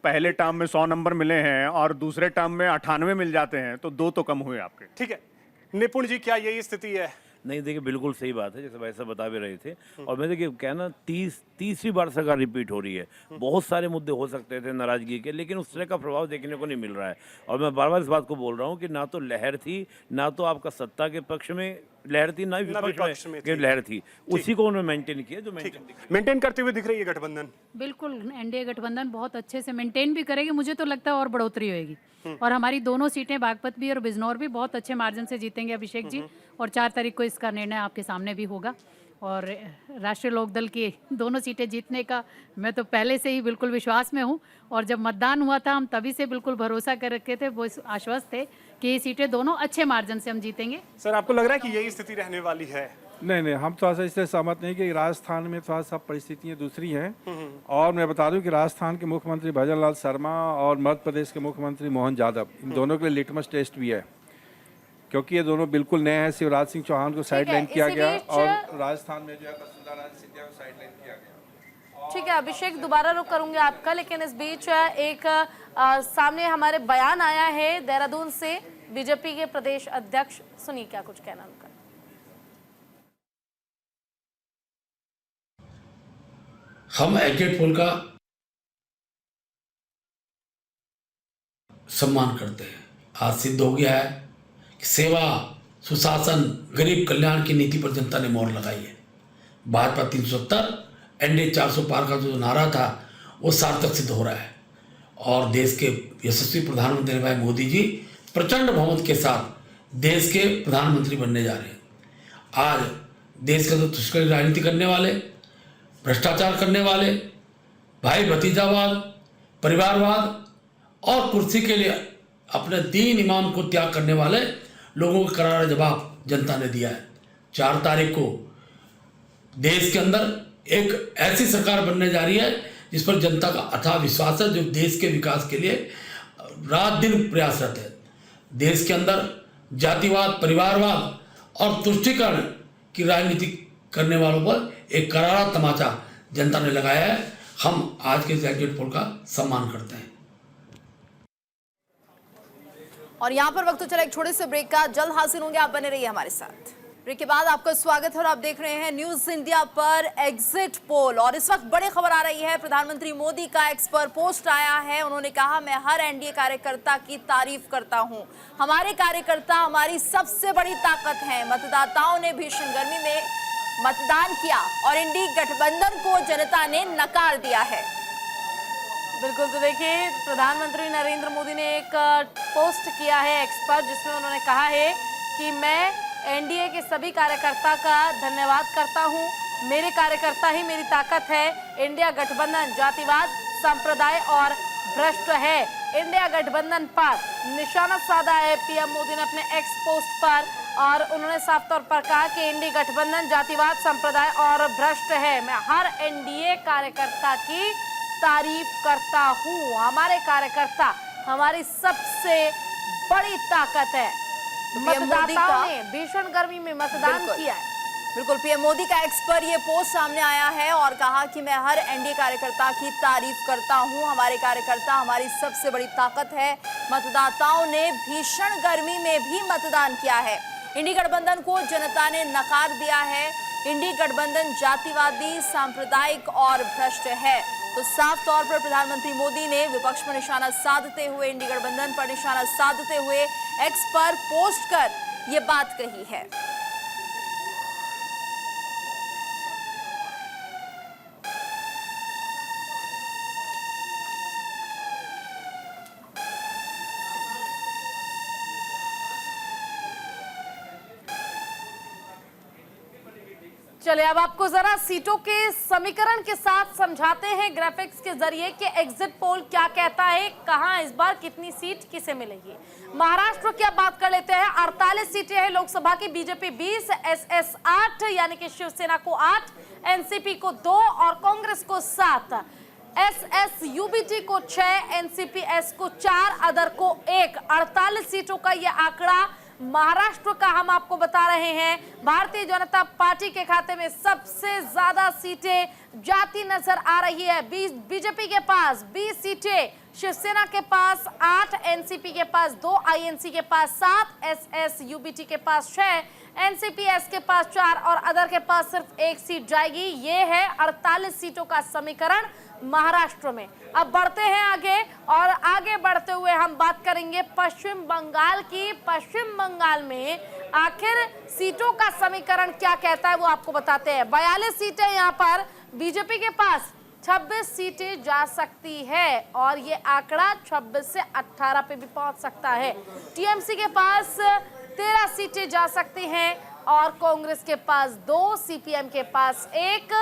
पहले टर्म में 100 नंबर मिले हैं और दूसरे टर्म में 98 मिल जाते हैं, तो 2 तो कम हुए आपके। ठीक है, निपुण जी, क्या यही स्थिति है? नहीं, देखिए बिल्कुल सही बात है, जैसे भाई साहब बता भी रहे थे। और मैं देखिए क्या ना, तीसरी बार सरकार रिपीट हो रही है। बहुत सारे मुद्दे हो सकते थे नाराजगी के, लेकिन उस तरह का प्रभाव देखने को नहीं मिल रहा है। और मैं बार बार इस बात को बोल रहा हूँ कि ना तो लहर थी, ना तो आपका सत्ता के पक्ष में लहर थी, ना विपक्ष में लहर थी। उसी को उन्होंने मेंटेन किया, जो मेंटेन करते हुए दिख रही है गठबंधन। बिल्कुल, एनडीए गठबंधन बहुत अच्छे से मेंटेन भी करेगी, मुझे तो लगता है और बढ़ोतरी होगी। और हमारी दोनों सीटें बागपत भी और बिजनौर भी बहुत अच्छे मार्जिन से जीतेंगे अभिषेक जी। और 4 तारीख को इसका निर्णय आपके सामने भी होगा। और राष्ट्रीय लोकदल की दोनों सीटें जीतने का मैं तो पहले से ही बिल्कुल विश्वास में हूँ। और जब मतदान हुआ था हम तभी से बिल्कुल भरोसा कर रखे थे, वो आश्वस्त थे कि ये सीटें दोनों अच्छे मार्जिन से हम जीतेंगे। सर, आपको लग रहा है कि यही स्थिति रहने वाली है? नहीं, हम थोड़ा सा इससे सहमत नहीं कि राजस्थान में थोड़ा सा परिस्थितियाँ दूसरी हैं। और मैं बता दूं कि राजस्थान के मुख्यमंत्री भजन लाल शर्मा और मध्य प्रदेश के मुख्यमंत्री मोहन यादव, इन दोनों के लिए लिटमस टेस्ट भी है, क्योंकि ये दोनों बिल्कुल नए हैं। शिवराज सिंह चौहान को साइडलाइन किया गया और राजस्थान में जो है वसुंधरा राजे सिंधिया को साइडलाइन किया गया। ठीक है अभिषेक, दोबारा रुक करूंगी आपका, लेकिन इस बीच एक सामने हमारे बयान आया है देहरादून से बीजेपी के प्रदेश अध्यक्ष। सुनिए क्या कुछ कहना उनका। हम एग्जिट पोल का सम्मान करते हैं। आज सिद्ध हो गया है कि सेवा, सुशासन, गरीब कल्याण की नीति पर जनता ने मोहर लगाई है। भाजपा 370, एनडीए 400 पार का जो नारा था वो सार्थक सिद्ध हो रहा है। और देश के यशस्वी प्रधानमंत्री भाई मोदी जी प्रचंड बहुमत के साथ देश के प्रधानमंत्री बनने जा रहे हैं। आज देश के अंदर दुष्कर्म राजनीति करने वाले, भ्रष्टाचार करने वाले, भाई भतीजावाद, परिवारवाद और कुर्सी के लिए अपने दीन ईमान को त्याग करने वाले लोगों का करारा जवाब जनता ने दिया है। 4 तारीख को देश के अंदर एक ऐसी सरकार बनने जा रही है जिस पर जनता का अथाह विश्वास है, जो देश के विकास के लिए रात दिन प्रयासरत है। देश के अंदर जातिवाद, परिवारवाद और तुष्टीकरण की राजनीति करने वालों पर एक करारा तमाचा जनता ने लगाया है। हम आज के एग्जिट पोल का सम्मान करते हैं। और यहाँ पर वक्त तो चला एक छोटे से ब्रेक का, जल्द हासिल होंगे, आप बने रहिए हमारे साथ। ब्रेक के बाद आपका स्वागत है और आप देख रहे हैं न्यूज इंडिया पर एग्जिट पोल। और इस वक्त बड़ी खबर आ रही है, प्रधानमंत्री मोदी का एक्स पर पोस्ट आया है। उन्होंने कहा, मैं हर एनडीए कार्यकर्ता की तारीफ करता हूं, हमारे कार्यकर्ता हमारी सबसे बड़ी ताकत है। मतदाताओं ने भीषण गर्मी में मतदान किया और इंडी गठबंधन को जनता ने नकार दिया है। बिल्कुल, तो देखिए प्रधानमंत्री नरेंद्र मोदी ने एक पोस्ट किया है एक्स पर, जिसमें उन्होंने कहा है कि मैं एनडीए के सभी कार्यकर्ता का धन्यवाद करता हूं, मेरे कार्यकर्ता ही मेरी ताकत है। इंडिया गठबंधन जातिवाद, संप्रदाय और भ्रष्ट है। इंडिया गठबंधन पर निशाना साधा है पीएम मोदी ने अपने एक्स पोस्ट पर। और उन्होंने साफ तौर पर कहा कि इंडिया गठबंधन जातिवाद, संप्रदाय और भ्रष्ट है। मैं हर एनडीए कार्यकर्ता की तारीफ करता हूं, हमारे कार्यकर्ता हमारी सबसे बड़ी ताकत है। मतदाताओं ने भीषण गर्मी में मतदान किया है। बिल्कुल, पीएम मोदी का एक्स पर ये पोस्ट सामने आया है और कहा कि मैं हर एनडीए कार्यकर्ता की तारीफ करता हूं, हमारे कार्यकर्ता हमारी सबसे बड़ी ताकत है। मतदाताओं ने भीषण गर्मी में भी मतदान किया है। इंडी गठबंधन को जनता ने नकार दिया है। इंडी गठबंधन जातिवादी, सांप्रदायिक और भ्रष्ट है। तो साफ तौर पर प्रधानमंत्री मोदी ने विपक्ष पर निशाना साधते हुए, इंडी गठबंधन पर निशाना साधते हुए एक्स पर पोस्ट कर ये बात कही है। चलिए अब आपको जरा सीटों के समीकरण के साथ समझाते हैं ग्राफिक्स के जरिए कि एग्जिट पोल क्या कहता है, कहां इस बार कितनी सीट किसे मिलेगी। महाराष्ट्र की अब बात कर लेते हैं। 48 सीटें हैं लोकसभा की, बीजेपी 20, एसएस 8 यानी कि शिवसेना को 8, एनसीपी को 2 और कांग्रेस को 7, एसएस यूबीटी को 6, एनसीपी एस को 4, अदर को 1। 48 सीटों का यह आंकड़ा महाराष्ट्र का हम आपको बता रहे हैं। भारतीय जनता पार्टी के खाते में सबसे ज्यादा सीटें जाती नजर आ रही है। बीजेपी के पास 20 सीटें, शिवसेना के पास 8, एनसीपी के पास 2, आईएनसी के पास 7, एसएसयूबीटी के पास 6, एनसीपीएस के पास 4 और अदर के पास सिर्फ 1 सीट जाएगी। ये है 48 सीटों का समीकरण महाराष्ट्र में। अब बढ़ते हैं आगे और आगे बढ़ते हुए हम बात करेंगे पश्चिम बंगाल की। पश्चिम बंगाल में आखिर सीटों का समीकरण क्या कहता है वो आपको बताते हैं। 42 सीटें यहाँ पर बीजेपी के पास 26 सीटें जा सकती है और ये आंकड़ा 26 से 18 पे भी पहुंच सकता है। टीएमसी के पास 13 सीटें जा सकती हैं और कांग्रेस के पास 2, सीपीएम के पास 1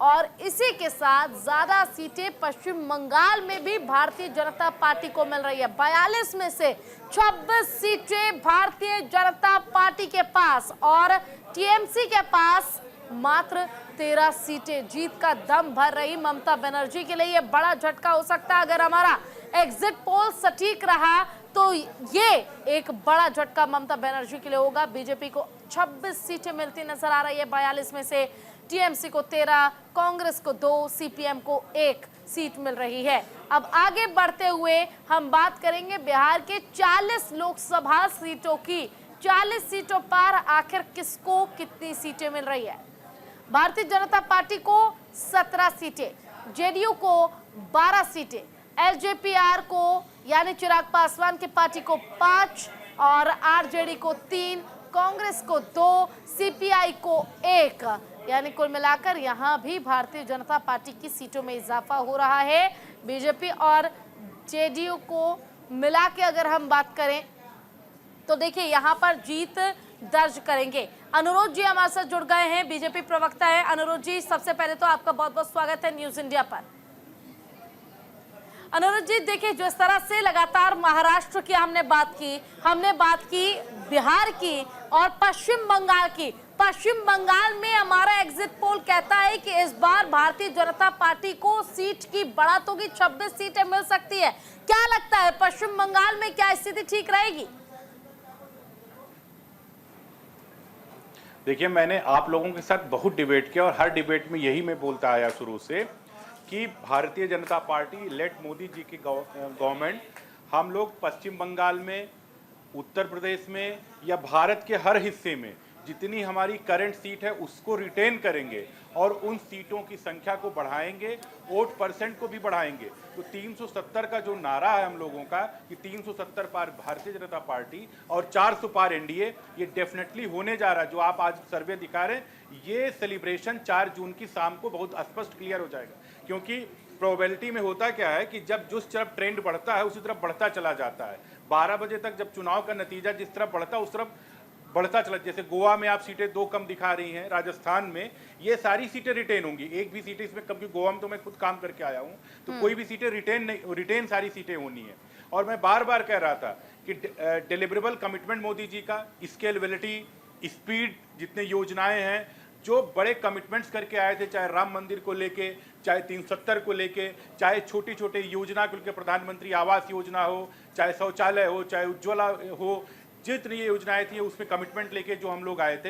और इसी के साथ ज्यादा सीटें पश्चिम बंगाल में भी भारतीय जनता पार्टी को मिल रही है। 42 में से 26 सीटें भारतीय जनता पार्टी के पास और टीएमसी के पास मात्र 13 सीटें। जीत का दम भर रही ममता बनर्जी के लिए यह बड़ा झटका हो सकता है। अगर हमारा एग्जिट पोल सटीक रहा तो ये एक बड़ा झटका ममता बनर्जी के लिए होगा। बीजेपी को 26 सीटें मिलती नजर आ रही है, 42 में से टीएमसी को 13, कांग्रेस को 2, सीपीएम को 1 सीट मिल रही है। अब आगे बढ़ते हुए हम बात करेंगे बिहार के 40 लोकसभा सीटों की। 40 सीटों पर आखिर किसको कितनी सीटें मिल रही है। भारतीय जनता पार्टी को 17 सीटें, जेडीयू को 12 सीटें, एलजेपीआर को यानी चिराग पासवान की पार्टी को 5 और आरजेडी को 3, कांग्रेस को 2, सीपीआई को 1 यानी कुल मिलाकर यहां भी भारतीय जनता पार्टी की सीटों में इजाफा हो रहा है। बीजेपी और जेडीयू को मिला के अगर हम बात करें तो देखिए यहां पर जीत दर्ज करेंगे। अनुरोध जी हमारे साथ जुड़ गए हैं, बीजेपी प्रवक्ता है। अनुरोध जी, सबसे पहले तो आपका बहुत बहुत स्वागत है न्यूज इंडिया पर। अनुरोध जी, देखिए जिस तरह से लगातार महाराष्ट्र की हमने बात की बिहार की और पश्चिम बंगाल की। पश्चिम बंगाल में हमारा एग्जिट पोल कहता है कि इस बार भारतीय जनता पार्टी को सीट की बढ़त होगी, 26 सीटें मिल सकती है। क्या लगता है पश्चिम बंगाल में क्या स्थिति ठीक रहेगी? देखिए, मैंने आप लोगों के साथ बहुत डिबेट किया और हर डिबेट में यही मैं बोलता आया शुरू से कि भारतीय जनता पार्टी लेट मोदी जी की गवर्नमेंट, हम लोग पश्चिम बंगाल में, उत्तर प्रदेश में या भारत के हर हिस्से में जितनी हमारी करंट सीट है उसको रिटेन करेंगे और उन सीटों की संख्या को बढ़ाएंगे, वोट परसेंट को भी बढ़ाएंगे। तो 370 का जो नारा है हम लोगों का कि 370 पार भारतीय जनता पार्टी और 400 पार एनडीए, ये डेफिनेटली होने जा रहा है। जो आप आज सर्वे दिखा रहे हैं, ये सेलिब्रेशन 4 जून की शाम को बहुत स्पष्ट क्लियर हो जाएगा। क्योंकि प्रोबेबिलिटी में होता क्या है कि जब जिस तरफ ट्रेंड बढ़ता है उसी तरफ बढ़ता चला जाता है। 12 बजे तक जब चुनाव का नतीजा जिस तरफ बढ़ता है उस तरफ बढ़ता चला। जैसे गोवा में आप सीटें 2 कम दिखा रही हैं, राजस्थान में ये सारी सीटें रिटेन होंगी, एक भी सीटें इसमें कम, क्योंकि गोवा में तो मैं खुद काम करके आया हूँ, तो कोई भी सीटें रिटेन सारी सीटें होनी है। और मैं बार बार कह रहा था कि डिलीवरेबल कमिटमेंट मोदी जी का, स्केलेबिलिटी, स्पीड, जितने योजनाएं हैं, जो बड़े कमिटमेंट्स करके आए थे, चाहे राम मंदिर को लेके, चाहे 370 को लेके, चाहे छोटी छोटी योजना को लेकर प्रधानमंत्री आवास योजना हो, चाहे शौचालय हो, चाहे उज्ज्वला हो, जितनी ये योजनाएं थी उसमें कमिटमेंट लेके जो हम लोग आए थे।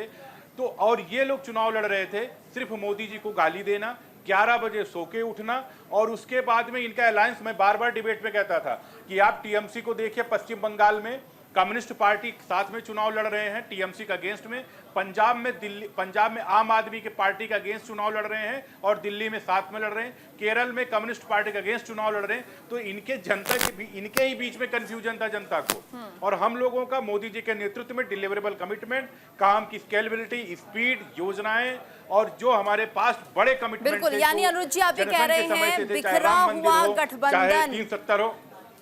तो और ये लोग चुनाव लड़ रहे थे, सिर्फ मोदी जी को गाली देना, 11 बजे सो के उठना और उसके बाद में इनका अलायंस। मैं बार बार डिबेट में कहता था कि आप टीएमसी को देखिए, पश्चिम बंगाल में कम्युनिस्ट पार्टी साथ में चुनाव लड़ रहे हैं टीएमसी का अगेंस्ट में, पंजाब में आम आदमी के पार्टी का अगेंस्ट चुनाव लड़ रहे हैं और दिल्ली में साथ में लड़ रहे हैं, केरल में कम्युनिस्ट पार्टी का अगेंस्ट चुनाव लड़ रहे हैं। तो इनके जनता के भी, इनके ही बीच में कंफ्यूजन था जनता को। और हम लोगों का मोदी जी के नेतृत्व में डिलीवरेबल कमिटमेंट, काम की स्केलेबिलिटी, स्पीड, योजनाएं और जो हमारे पास बड़े कमिटमेंट। बिल्कुल, यानी अनुज जी आप ये कह रहे हैं बिखरा हुआ गठबंधन, 370 हो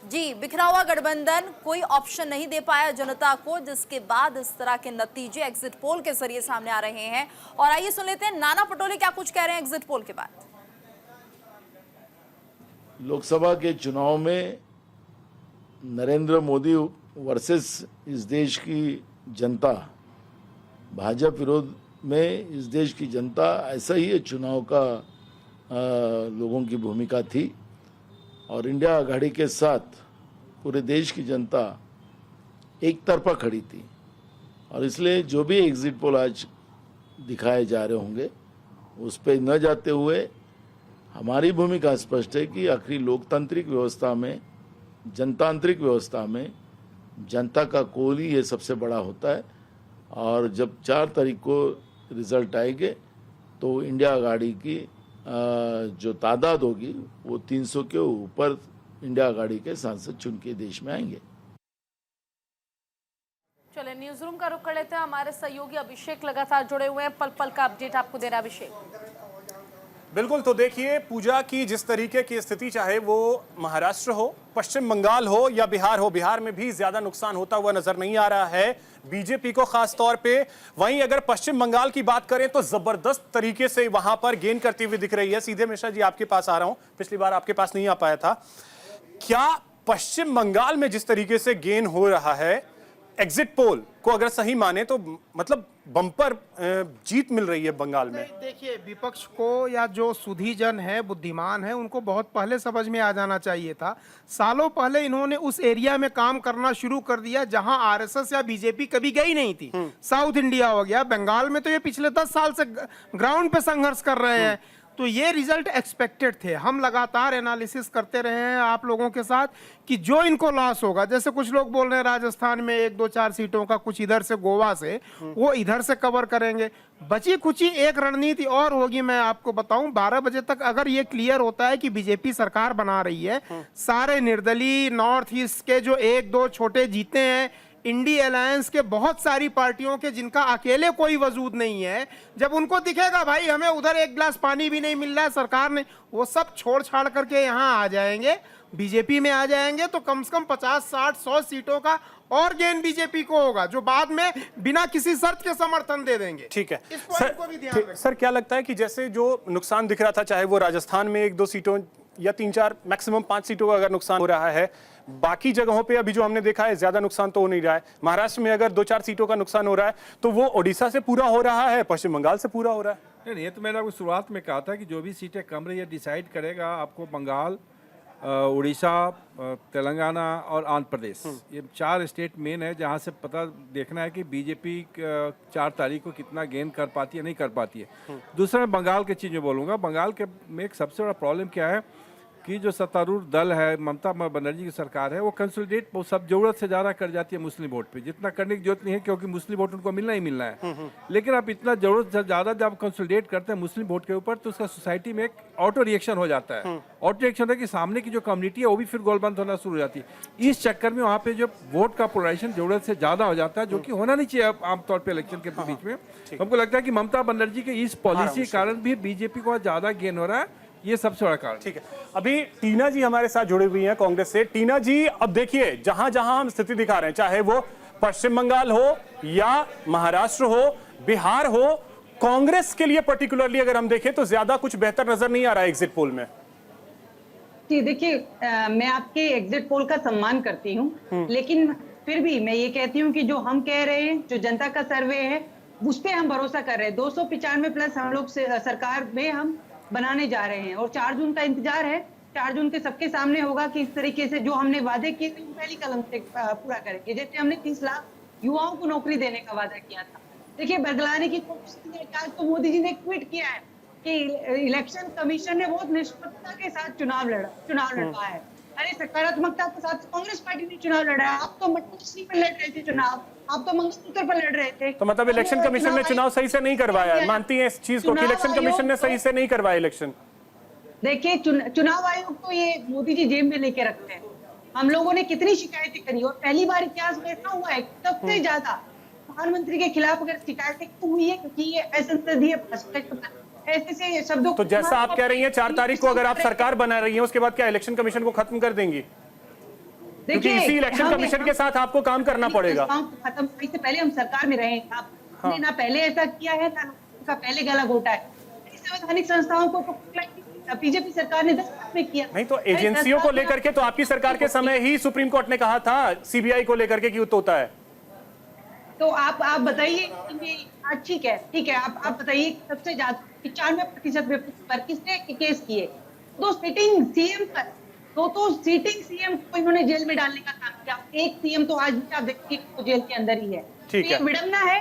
जी, बिखरा हुआ गठबंधन कोई ऑप्शन नहीं दे पाया जनता को, जिसके बाद इस तरह के नतीजे एग्जिट पोल के जरिए सामने आ रहे हैं। और आइए सुन लेते हैं नाना पटोले क्या कुछ कह रहे हैं एग्जिट पोल के बाद। लोकसभा के चुनाव में नरेंद्र मोदी वर्सेस इस देश की जनता, भाजपा विरोध में इस देश की जनता, ऐसा ही ये चुनाव का लोगों की भूमिका थी। और इंडिया आघाड़ी के साथ पूरे देश की जनता एक तरफा खड़ी थी। और इसलिए जो भी एग्जिट पोल आज दिखाए जा रहे होंगे उस पर न जाते हुए हमारी भूमिका स्पष्ट है कि आखिरी लोकतांत्रिक व्यवस्था में, जनतांत्रिक व्यवस्था में जनता का कौल ही ये सबसे बड़ा होता है। और जब 4 तारीख को रिजल्ट आएंगे तो इंडिया आघाड़ी की जो तादाद होगी वो 300 के ऊपर इंडिया आघाड़ी के सांसद चुन के देश में आएंगे। चले न्यूज रूम का रुख कर लेते हैं। हमारे सहयोगी अभिषेक लगातार जुड़े हुए हैं, पल पल का अपडेट आपको दे रहा है अभिषेक। बिल्कुल, तो देखिए पूजा की जिस तरीके की स्थिति, चाहे वो महाराष्ट्र हो, पश्चिम बंगाल हो या बिहार हो, बिहार में भी ज्यादा नुकसान होता हुआ नजर नहीं आ रहा है बीजेपी को खास तौर पे। वहीं अगर पश्चिम बंगाल की बात करें तो जबरदस्त तरीके से वहां पर गेन करती हुई दिख रही है। सीधे मिश्रा जी आपके पास आ रहा हूं, पिछली बार आपके पास नहीं आ पाया था। क्या पश्चिम बंगाल में जिस तरीके से गेन हो रहा है, एग्जिट पोल को अगर सही माने तो मतलब बम्पर जीत मिल रही है बंगाल में? देखिए, विपक्ष को या जो सुधीजन है, बुद्धिमान है, उनको बहुत पहले समझ में आ जाना चाहिए था। सालों पहले इन्होंने उस एरिया में काम करना शुरू कर दिया जहां आरएसएस या बीजेपी कभी गई नहीं थी। साउथ इंडिया हो गया, बंगाल में तो ये पिछले 10 साल से ग्राउंड पे संघर्ष कर रहे हैं। तो ये रिजल्ट एक्सपेक्टेड थे। हम लगातार एनालिसिस करते रहे हैं आप लोगों के साथ कि जो इनको लॉस होगा, जैसे कुछ लोग बोल रहे हैं राजस्थान में 1-2-4 सीटों का, कुछ इधर से गोवा से, वो इधर से कवर करेंगे। बची कुची एक रणनीति और होगी, मैं आपको बताऊं। 12 बजे तक अगर ये क्लियर होता है कि बीजेपी सरकार बना रही है, सारे निर्दलीय नॉर्थ ईस्ट के जो 1-2 छोटे जीते हैं, इंडी अलायंस के बहुत सारी पार्टियों के जिनका अकेले कोई वजूद नहीं है, जब उनको दिखेगा भाई हमें उधर एक गिलास पानी भी नहीं मिल रहा है सरकार ने, वो सब छोड़ छाड़ करके यहाँ आ जाएंगे, बीजेपी में आ जाएंगे। तो कम से कम 50, 60, 100 सीटों का और गेन बीजेपी को होगा, जो बाद में बिना किसी शर्त के समर्थन दे देंगे। ठीक है इस पॉइंट को भी ध्यान रखें। सर, क्या लगता है कि जैसे जो नुकसान दिख रहा था, चाहे वो राजस्थान में 1-2 सीटों या 3-4 मैक्सिमम 5 सीटों का अगर नुकसान हो रहा है, बाकी जगहों पे अभी जो हमने देखा है ज्यादा नुकसान तो हो नहीं रहा है। महाराष्ट्र में अगर 2-4 सीटों का नुकसान हो रहा है तो वो ओडिशा से पूरा हो रहा है, पश्चिम बंगाल से पूरा हो रहा है। नहीं, ये तो मैंने आपको शुरुआत में कहा था कि जो भी सीटें कम रही है डिसाइड करेगा आपको बंगाल, उड़ीसा, तेलंगाना और आंध्र प्रदेश, ये 4 स्टेट मेन है जहाँ से पता देखना है कि बीजेपी 4 तारीख को कितना गेन कर पाती है, नहीं कर पाती है। दूसरा मैं बंगाल की चीज़ में बोलूँगा। बंगाल के में एक सबसे बड़ा प्रॉब्लम क्या है कि जो सत्तारूढ़ दल है, ममता बनर्जी की सरकार है, वो कंसोलिडेट सब जरूरत से ज़्यादा कर जाती है मुस्लिम वोट पे, जितना करने की जरूरत नहीं है क्योंकि मुस्लिम वोट उनको मिलना ही मिलना है। लेकिन आप इतना जरूरत से ज़्यादा जब कंसोलिडेट करते हैं मुस्लिम वोट के ऊपर तो उसका सोसाइटी में एक ऑटो रिएक्शन हो जाता है। ऑटो रिएक्शन है कि सामने की जो कम्युनिटी है वो भी फिर गोलबंद होना शुरू हो जाती है। इस चक्कर में वहाँ पे जो वोट का पोलराइजेशन जरूरत से ज़्यादा हो जाता है, जो कि होना नहीं चाहिए आमतौर पर इलेक्शन के बीच में। हमको लगता है कि ममता बनर्जी के इस पॉलिसी के कारण भी बीजेपी को ज़्यादा गेन हो रहा है, ये सबसे बड़ा कारण। ठीक है, अभी टीना जी हमारे साथ जुड़ी हुई हैं कांग्रेस से। टीना जी, अब देखिए जहां जहां हम स्थिति दिखा रहे हैं, चाहे वो पश्चिम बंगाल हो या महाराष्ट्र हो, बिहार हो, कांग्रेस के लिए पर्टिकुलरली अगर हम देखें तो ज्यादा कुछ बेहतर नजर नहीं आ रहा है एग्जिट पोल में। जी देखिए, मैं आपके एग्जिट पोल का सम्मान करती हूँ, लेकिन फिर भी मैं ये कहती हूँ कि जो हम कह रहे हैं, जो जनता का सर्वे है, उस पर हम भरोसा कर रहे हैं। 295 प्लस हम लोग सरकार में हम बनाने जा रहे हैं और 4 जून का इंतजार है। 4 जून के सबके सामने होगा कि इस तरीके से जो हमने वादे किए थे पहली कलम से पूरा करेंगे। जैसे हमने 30 लाख युवाओं को नौकरी देने का वादा किया था। देखिए, बदलाने की कोशिश तो मोदी जी ने ट्वीट किया है कि इलेक्शन कमीशन ने बहुत निष्पक्षता के साथ चुनाव लड़वाया है। अरे सकारात्मकता के साथ कांग्रेस पार्टी ने चुनाव लड़ा है। आप तो मट्टी पर लड़ रहे थे चुनाव, आप तो मंगलसूत्र पर लड़ रहे थे। तो मतलब इलेक्शन कमीशन ने चुनाव सही से नहीं करवाया, मानती है इस चीज को कि इलेक्शन कमीशन ने सही से नहीं करवाया इलेक्शन? देखिए, चुनाव आयोग को ये मोदी जी जेब में लेके रखते हैं। हम लोगों ने कितनी शिकायतें करी और पहली बार इतिहास में ऐसा हुआ है सबसे ज्यादा प्रधानमंत्री के खिलाफ अगर शिकायतें हुई है क्योंकि ये असंसदीय ऐसे शब्दों। तो जैसा आप कह रही हैं 4 तारीख को अगर आप सरकार बना रही हैं, उसके बाद क्या इलेक्शन कमीशन को खत्म कर देंगी? क्योंकि इसी इलेक्शन कमीशन के साथ आपको काम करना पड़ेगा। खत्म इससे पहले हम सरकार में रहे, आपने ना पहले ऐसा किया है ना का पहले गला घोटा है। संवैधानिक संस्थाओं को बीजेपी सरकार ने 10 साल में किया। नहीं तो एजेंसियों को लेकर के तो आपकी सरकार के समय ही सुप्रीम कोर्ट ने कहा था सीबीआई को लेकर के कि होता है। तो आप बताइए, ठीक है, आप बताइए सबसे ज्यादा 95% पर किसने केस किए? 2 सिटिंग सीएम पर, 2 सीटिंग सीएम को इन्होंने जेल में डालने का काम किया। एक सीएम तो आज भी आप देखिए तो जेल के अंदर ही है। ठीक ये है विडंबना है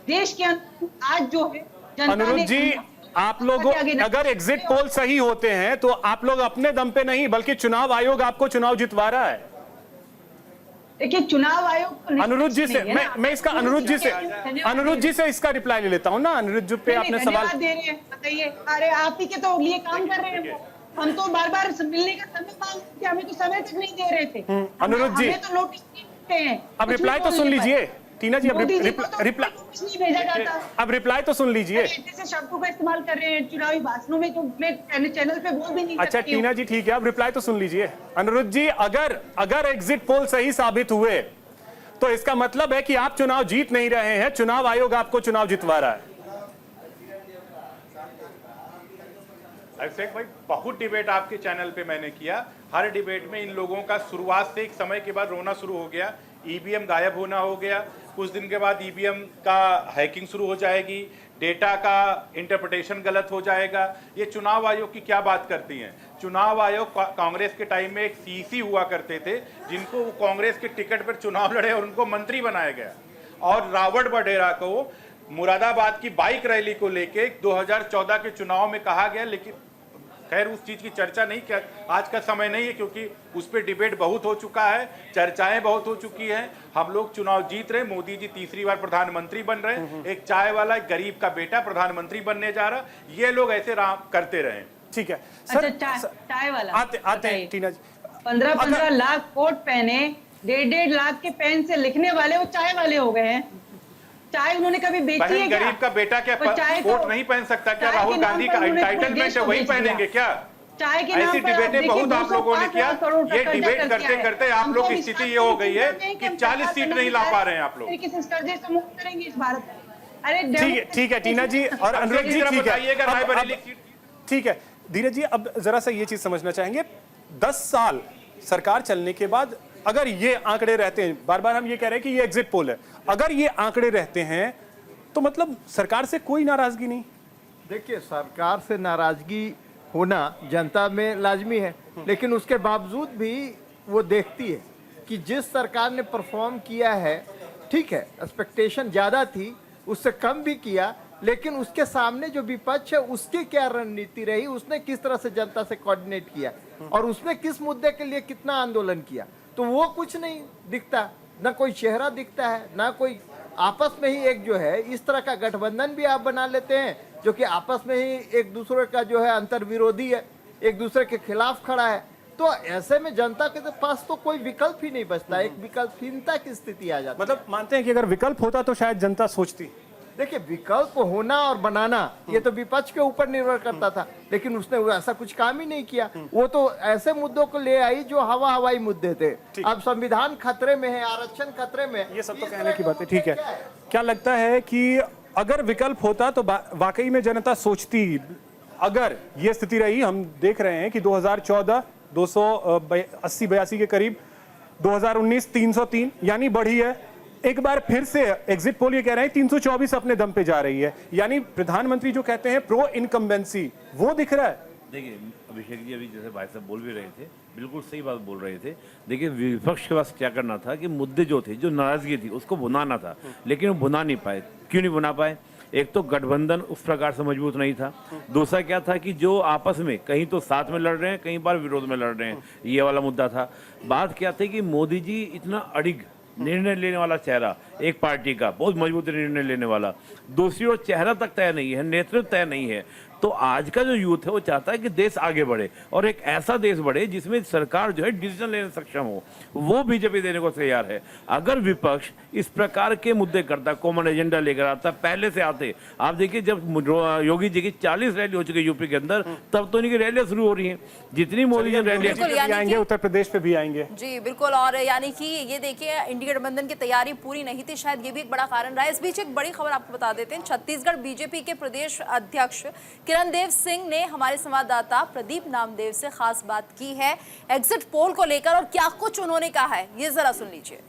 देश के अंदर आज जो है जनता अनुरुद्ध ने जी, आप लोगों अगर एग्जिट पोल सही होते हैं तो आप लोग अपने दम पे नहीं बल्कि चुनाव आयोग आपको चुनाव जितवा रहा है। देखिए चुनाव आयोग अनुरुद्ध जी से मैं इसका अनुरुद्ध जी से इसका रिप्लाई ले लेता हूं ना। अनुरुद्ध जी पे आपने सवाल दे रहे हैं, बताइए। अरे आप ही के तो लिए काम कर रहे हैं, हम तो बार बार मिलने का समय मांगते, हमें तो समय तक नहीं दे रहे थे। अनुरुद्ध जी हमें तो नोटिस नहीं देते हैं। अब रिप्लाई तो सुन लीजिए टीना जी, अब रिप्लाई भेजा जाता। अब रिप्लाई तो सुन लीजिए। ऐसे शब्दों का इस्तेमाल कर रहे हैं चुनावी भाषणों में जो मैं चैनल पे बोल भी नहीं अच्छा सकती हूँ। टीना जी ठीक है, अब रिप्लाई तो सुन लीजिए। अनुरुद्ध जी, अगर एग्जिट पोल सही साबित हुए तो इसका मतलब है कि आप चुनाव जीत नहीं रहे हैं, चुनाव आयोग आपको चुनाव जितवा रहा है। अभिषेक भाई, बहुत डिबेट आपके चैनल पे मैंने किया। हर डिबेट में इन लोगों का शुरुआत से एक समय के बाद रोना शुरू हो गया, ईवीएम गायब होना हो गया, कुछ दिन के बाद ईवीएम का हैकिंग शुरू हो जाएगी, डेटा का इंटरप्रिटेशन गलत हो जाएगा। ये चुनाव आयोग की क्या बात करती हैं? चुनाव आयोग कांग्रेस के टाइम में एक सीसी हुआ करते थे जिनको कांग्रेस के टिकट पर चुनाव लड़े और उनको मंत्री बनाया गया। और रावट बडेरा को मुरादाबाद की बाइक रैली को लेके 2014 के चुनाव में कहा गया, लेकिन खैर उस चीज की चर्चा नहीं किया, आज का समय नहीं है क्योंकि उस पर डिबेट बहुत हो चुका है, चर्चाएं बहुत हो चुकी हैं। हम लोग चुनाव जीत रहे, मोदी जी तीसरी बार प्रधानमंत्री बन रहे हैं, एक चाय वाला एक गरीब का बेटा प्रधानमंत्री बनने जा रहा, ये लोग ऐसे करते रहे। ठीक है सर, अच्छा चाय वाला आते हैं टीना जी। 15-15 लाख कोट पहने 1.5 लाख के पेन से लिखने वाले वो चाय वाले हो गए हैं। चाय उन्होंने कभी बेची है क्या? गरीब का बेटा क्या कोट नहीं पहन सकता क्या? राहुल गांधी का एंटाइटलमेंट है, वही पहनेंगे क्या? चाय के नाम ऐसी पर डिबेटें बहुत आप लोगों ने किया। ये डिबेट करते करते आप लोग की स्थिति ये हो गई है कि 40 सीट नहीं ला पा रहे हैं आप लोग। करेंगे इस भारत में। अरे ठीक है टीना जी और अनुराग जी, ठीक है धीरज जी, अब जरा सा ये चीज समझना चाहेंगे, 10 साल सरकार चलने के बाद अगर ये आंकड़े रहते हैं, बार बार हम ये कह रहे हैं कि ये एग्जिट पोल है, अगर ये आंकड़े रहते हैं तो मतलब सरकार से कोई नाराजगी नहीं? देखिए, सरकार से नाराजगी होना जनता में लाजमी है, लेकिन उसके बावजूद भी वो देखती है कि जिस सरकार ने परफॉर्म किया है, ठीक है, एक्सपेक्टेशन ज़्यादा थी, उससे कम भी किया, लेकिन उसके सामने जो विपक्ष है उसकी क्या रणनीति रही, उसने किस तरह से जनता से कोऑर्डिनेट किया और उसने किस मुद्दे के लिए कितना आंदोलन किया, तो वो कुछ नहीं दिखता, ना कोई चेहरा दिखता है, ना कोई आपस में ही एक जो है इस तरह का गठबंधन भी आप बना लेते हैं जो कि आपस में ही एक दूसरे का जो है अंतर विरोधी है, एक दूसरे के खिलाफ खड़ा है। तो ऐसे में जनता के पास तो कोई विकल्प ही नहीं बचता, एक विकल्पहीनता की स्थिति आ जाती है। मतलब मानते हैं कि अगर विकल्प होता तो शायद जनता सोचती। देखिए, विकल्प होना और बनाना ये तो विपक्ष के ऊपर निर्भर करता था, लेकिन उसने ऐसा कुछ काम ही नहीं किया। वो तो ऐसे मुद्दों को ले आई जो हवाई मुद्दे थे। अब संविधान खतरे में है, आरक्षण खतरे में, ये सब तो कहने की बात है। ठीक है, क्या लगता है कि अगर विकल्प होता तो वाकई में जनता सोचती? अगर ये स्थिति रही, हम देख रहे हैं कि 2014 280-82 के करीब, 2019 303, यानी बढ़ी है। एक बार फिर से एग्जिट पोल ये कह रहे हैं 324 अपने दम पे जा रही है, यानी प्रधानमंत्री जो कहते हैं प्रो इनकम्बेंसी, वो दिख रहा है। देखिए अभिषेक जी, अभी जैसे भाई साहब बोल भी रहे थे, बिल्कुल सही बात बोल रहे थे। देखिए, विपक्ष के पास क्या करना था कि मुद्दे जो थे, जो नाराजगी थी, उसको भुनाना था, लेकिन वो भुना नहीं पाए। क्यों नहीं भुना पाए? एक तो गठबंधन उस प्रकार से मजबूत नहीं था, दूसरा क्या था कि जो आपस में कहीं तो साथ में लड़ रहे हैं, कहीं बार विरोध में लड़ रहे हैं, ये वाला मुद्दा था। बात क्या थी कि मोदी जी इतना अड़िग निर्णय लेने वाला चेहरा, एक पार्टी का बहुत मजबूत निर्णय लेने वाला, दूसरी ओर चेहरा तक तय नहीं है, नेतृत्व तय नहीं है। तो आज का जो यूथ है वो चाहता है कि देश आगे बढ़े और एक ऐसा देश बढ़े जिसमें सरकार जो है डिसीजन लेने सक्षम हो, वो बीजेपी देने को तैयार है। अगर विपक्ष इस प्रकार के मुद्दे करता, कॉमन एजेंडा लेकर आता, पहले से आते, आप देखिए जब योगी जी की 40 रैली हो चुकी है यूपी के अंदर, तब तो इनकी रैलियां शुरू हो रही हैं। जितनी मोदी जी रैली आएंगे, उत्तर प्रदेश पे भी आएंगे। जी बिल्कुल, और यानी कि ये देखिए, इंडिया गठबंधन की तैयारी पूरी नहीं थी, शायद ये भी एक बड़ा कारण रहा है। इस बीच एक बड़ी खबर आपको बता देते हैं, छत्तीसगढ़ बीजेपी के प्रदेश अध्यक्ष किरणदेव सिंह ने हमारे संवाददाता प्रदीप नामदेव से खास बात की है एग्जिट पोल को लेकर, और क्या कुछ उन्होंने कहा है, ये जरा सुन लीजिए।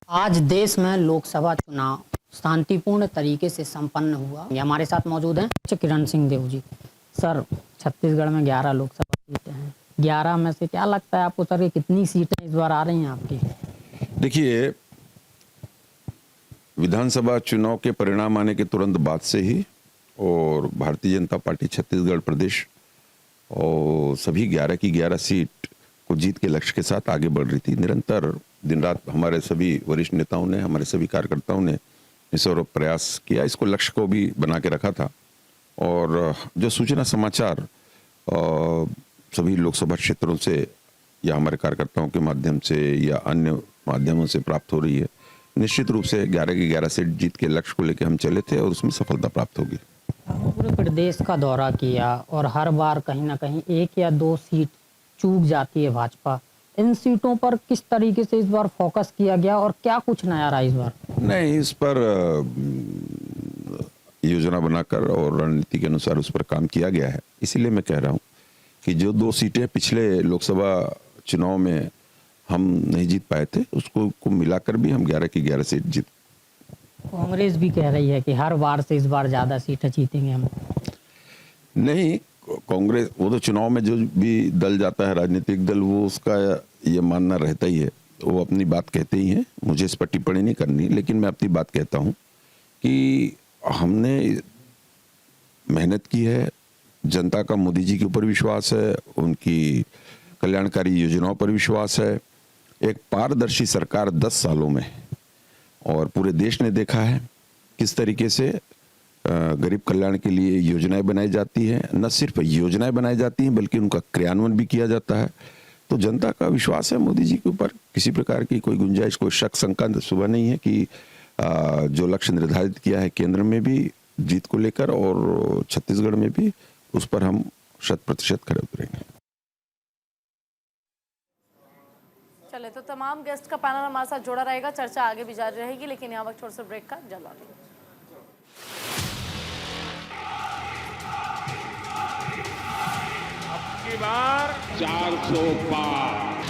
आज देश में लोकसभा चुनाव शांतिपूर्ण तरीके से संपन्न हुआ। ये हमारे साथ मौजूद हैं किरण सिंह देव जी। सर, छत्तीसगढ़ में 11 लोकसभा सीटें हैं, 11 में से क्या लगता है आपको सर, कितनी सीटें इस बार आ रही हैं आपकी? देखिए, विधानसभा चुनाव के परिणाम आने के तुरंत बाद से ही और भारतीय जनता पार्टी छत्तीसगढ़ प्रदेश और सभी 11 की 11 सीट को जीत के लक्ष्य के साथ आगे बढ़ रही थी। निरंतर दिन रात हमारे सभी वरिष्ठ नेताओं ने, हमारे सभी कार्यकर्ताओं ने इस ओर प्रयास किया, इसको लक्ष्य को भी बना के रखा था। और जो सूचना समाचार सभी लोकसभा क्षेत्रों से या हमारे कार्यकर्ताओं के माध्यम से या अन्य माध्यमों से प्राप्त हो रही है, निश्चित रूप से 11 की 11 सीट जीत के लक्ष्य को लेकर हम चले थे और उसमें सफलता प्राप्त होगी। पूरे प्रदेश का दौरा किया और हर बार कहीं ना कहीं 1 या 2 सीट चूक जाती है भाजपा। इन सीटों पर किस तरीके से इस बार फोकस किया गया और क्या कुछ नया रहा इस बार? नहीं, इस पर योजना बनाकर और रणनीति के अनुसार उस पर काम किया गया है। इसीलिए मैं कह रहा हूँ कि जो 2 सीटें पिछले लोकसभा चुनाव में हम नहीं जीत पाए थे, उसको मिलाकर भी हम 11 की 11 सीट जीत। कांग्रेस भी कह रही है कि हर बार से इस बार ज्यादा सीटें जीतेंगे हम। नहीं, कांग्रेस वो तो चुनाव में जो भी दल जाता है, राजनीतिक दल, वो उसका ये मानना रहता ही है, वो अपनी बात कहते ही हैं। मुझे इस पर टिप्पणी नहीं करनी, लेकिन मैं अपनी बात कहता हूँ कि हमने मेहनत की है, जनता का मोदी जी के ऊपर विश्वास है, उनकी कल्याणकारी योजनाओं पर विश्वास है। एक पारदर्शी सरकार 10 सालों में, और पूरे देश ने देखा है किस तरीके से गरीब कल्याण के लिए योजनाएं बनाई जाती हैं। न सिर्फ योजनाएं बनाई जाती हैं बल्कि उनका क्रियान्वयन भी किया जाता है। तो जनता का विश्वास है मोदी जी के ऊपर, किसी प्रकार की कोई गुंजाइश, कोई शक शंका सुबह नहीं है कि जो लक्ष्य निर्धारित किया है केंद्र में भी जीत को लेकर और छत्तीसगढ़ में भी, उस पर हम 100% खड़े उतरेंगे। चले तो तमाम गेस्ट का पैनल हमारे साथ जुड़ा रहेगा, चर्चा आगे भी जारी रहेगी, लेकिन यहाँ वक्त छोटे से ब्रेक का जल्द आएगा। अब की बार 400 पार।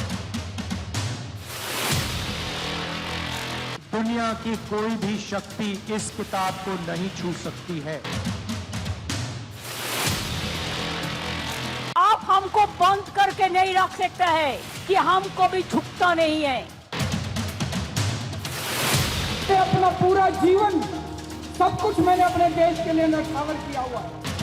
दुनिया की कोई भी शक्ति इस किताब को नहीं छू सकती है। आप हमको बंद करके नहीं रख सकते हैं कि हमको भी झुकता नहीं है। अपना पूरा जीवन सब कुछ मैंने अपने देश के लिए न्यौछावर किया हुआ है।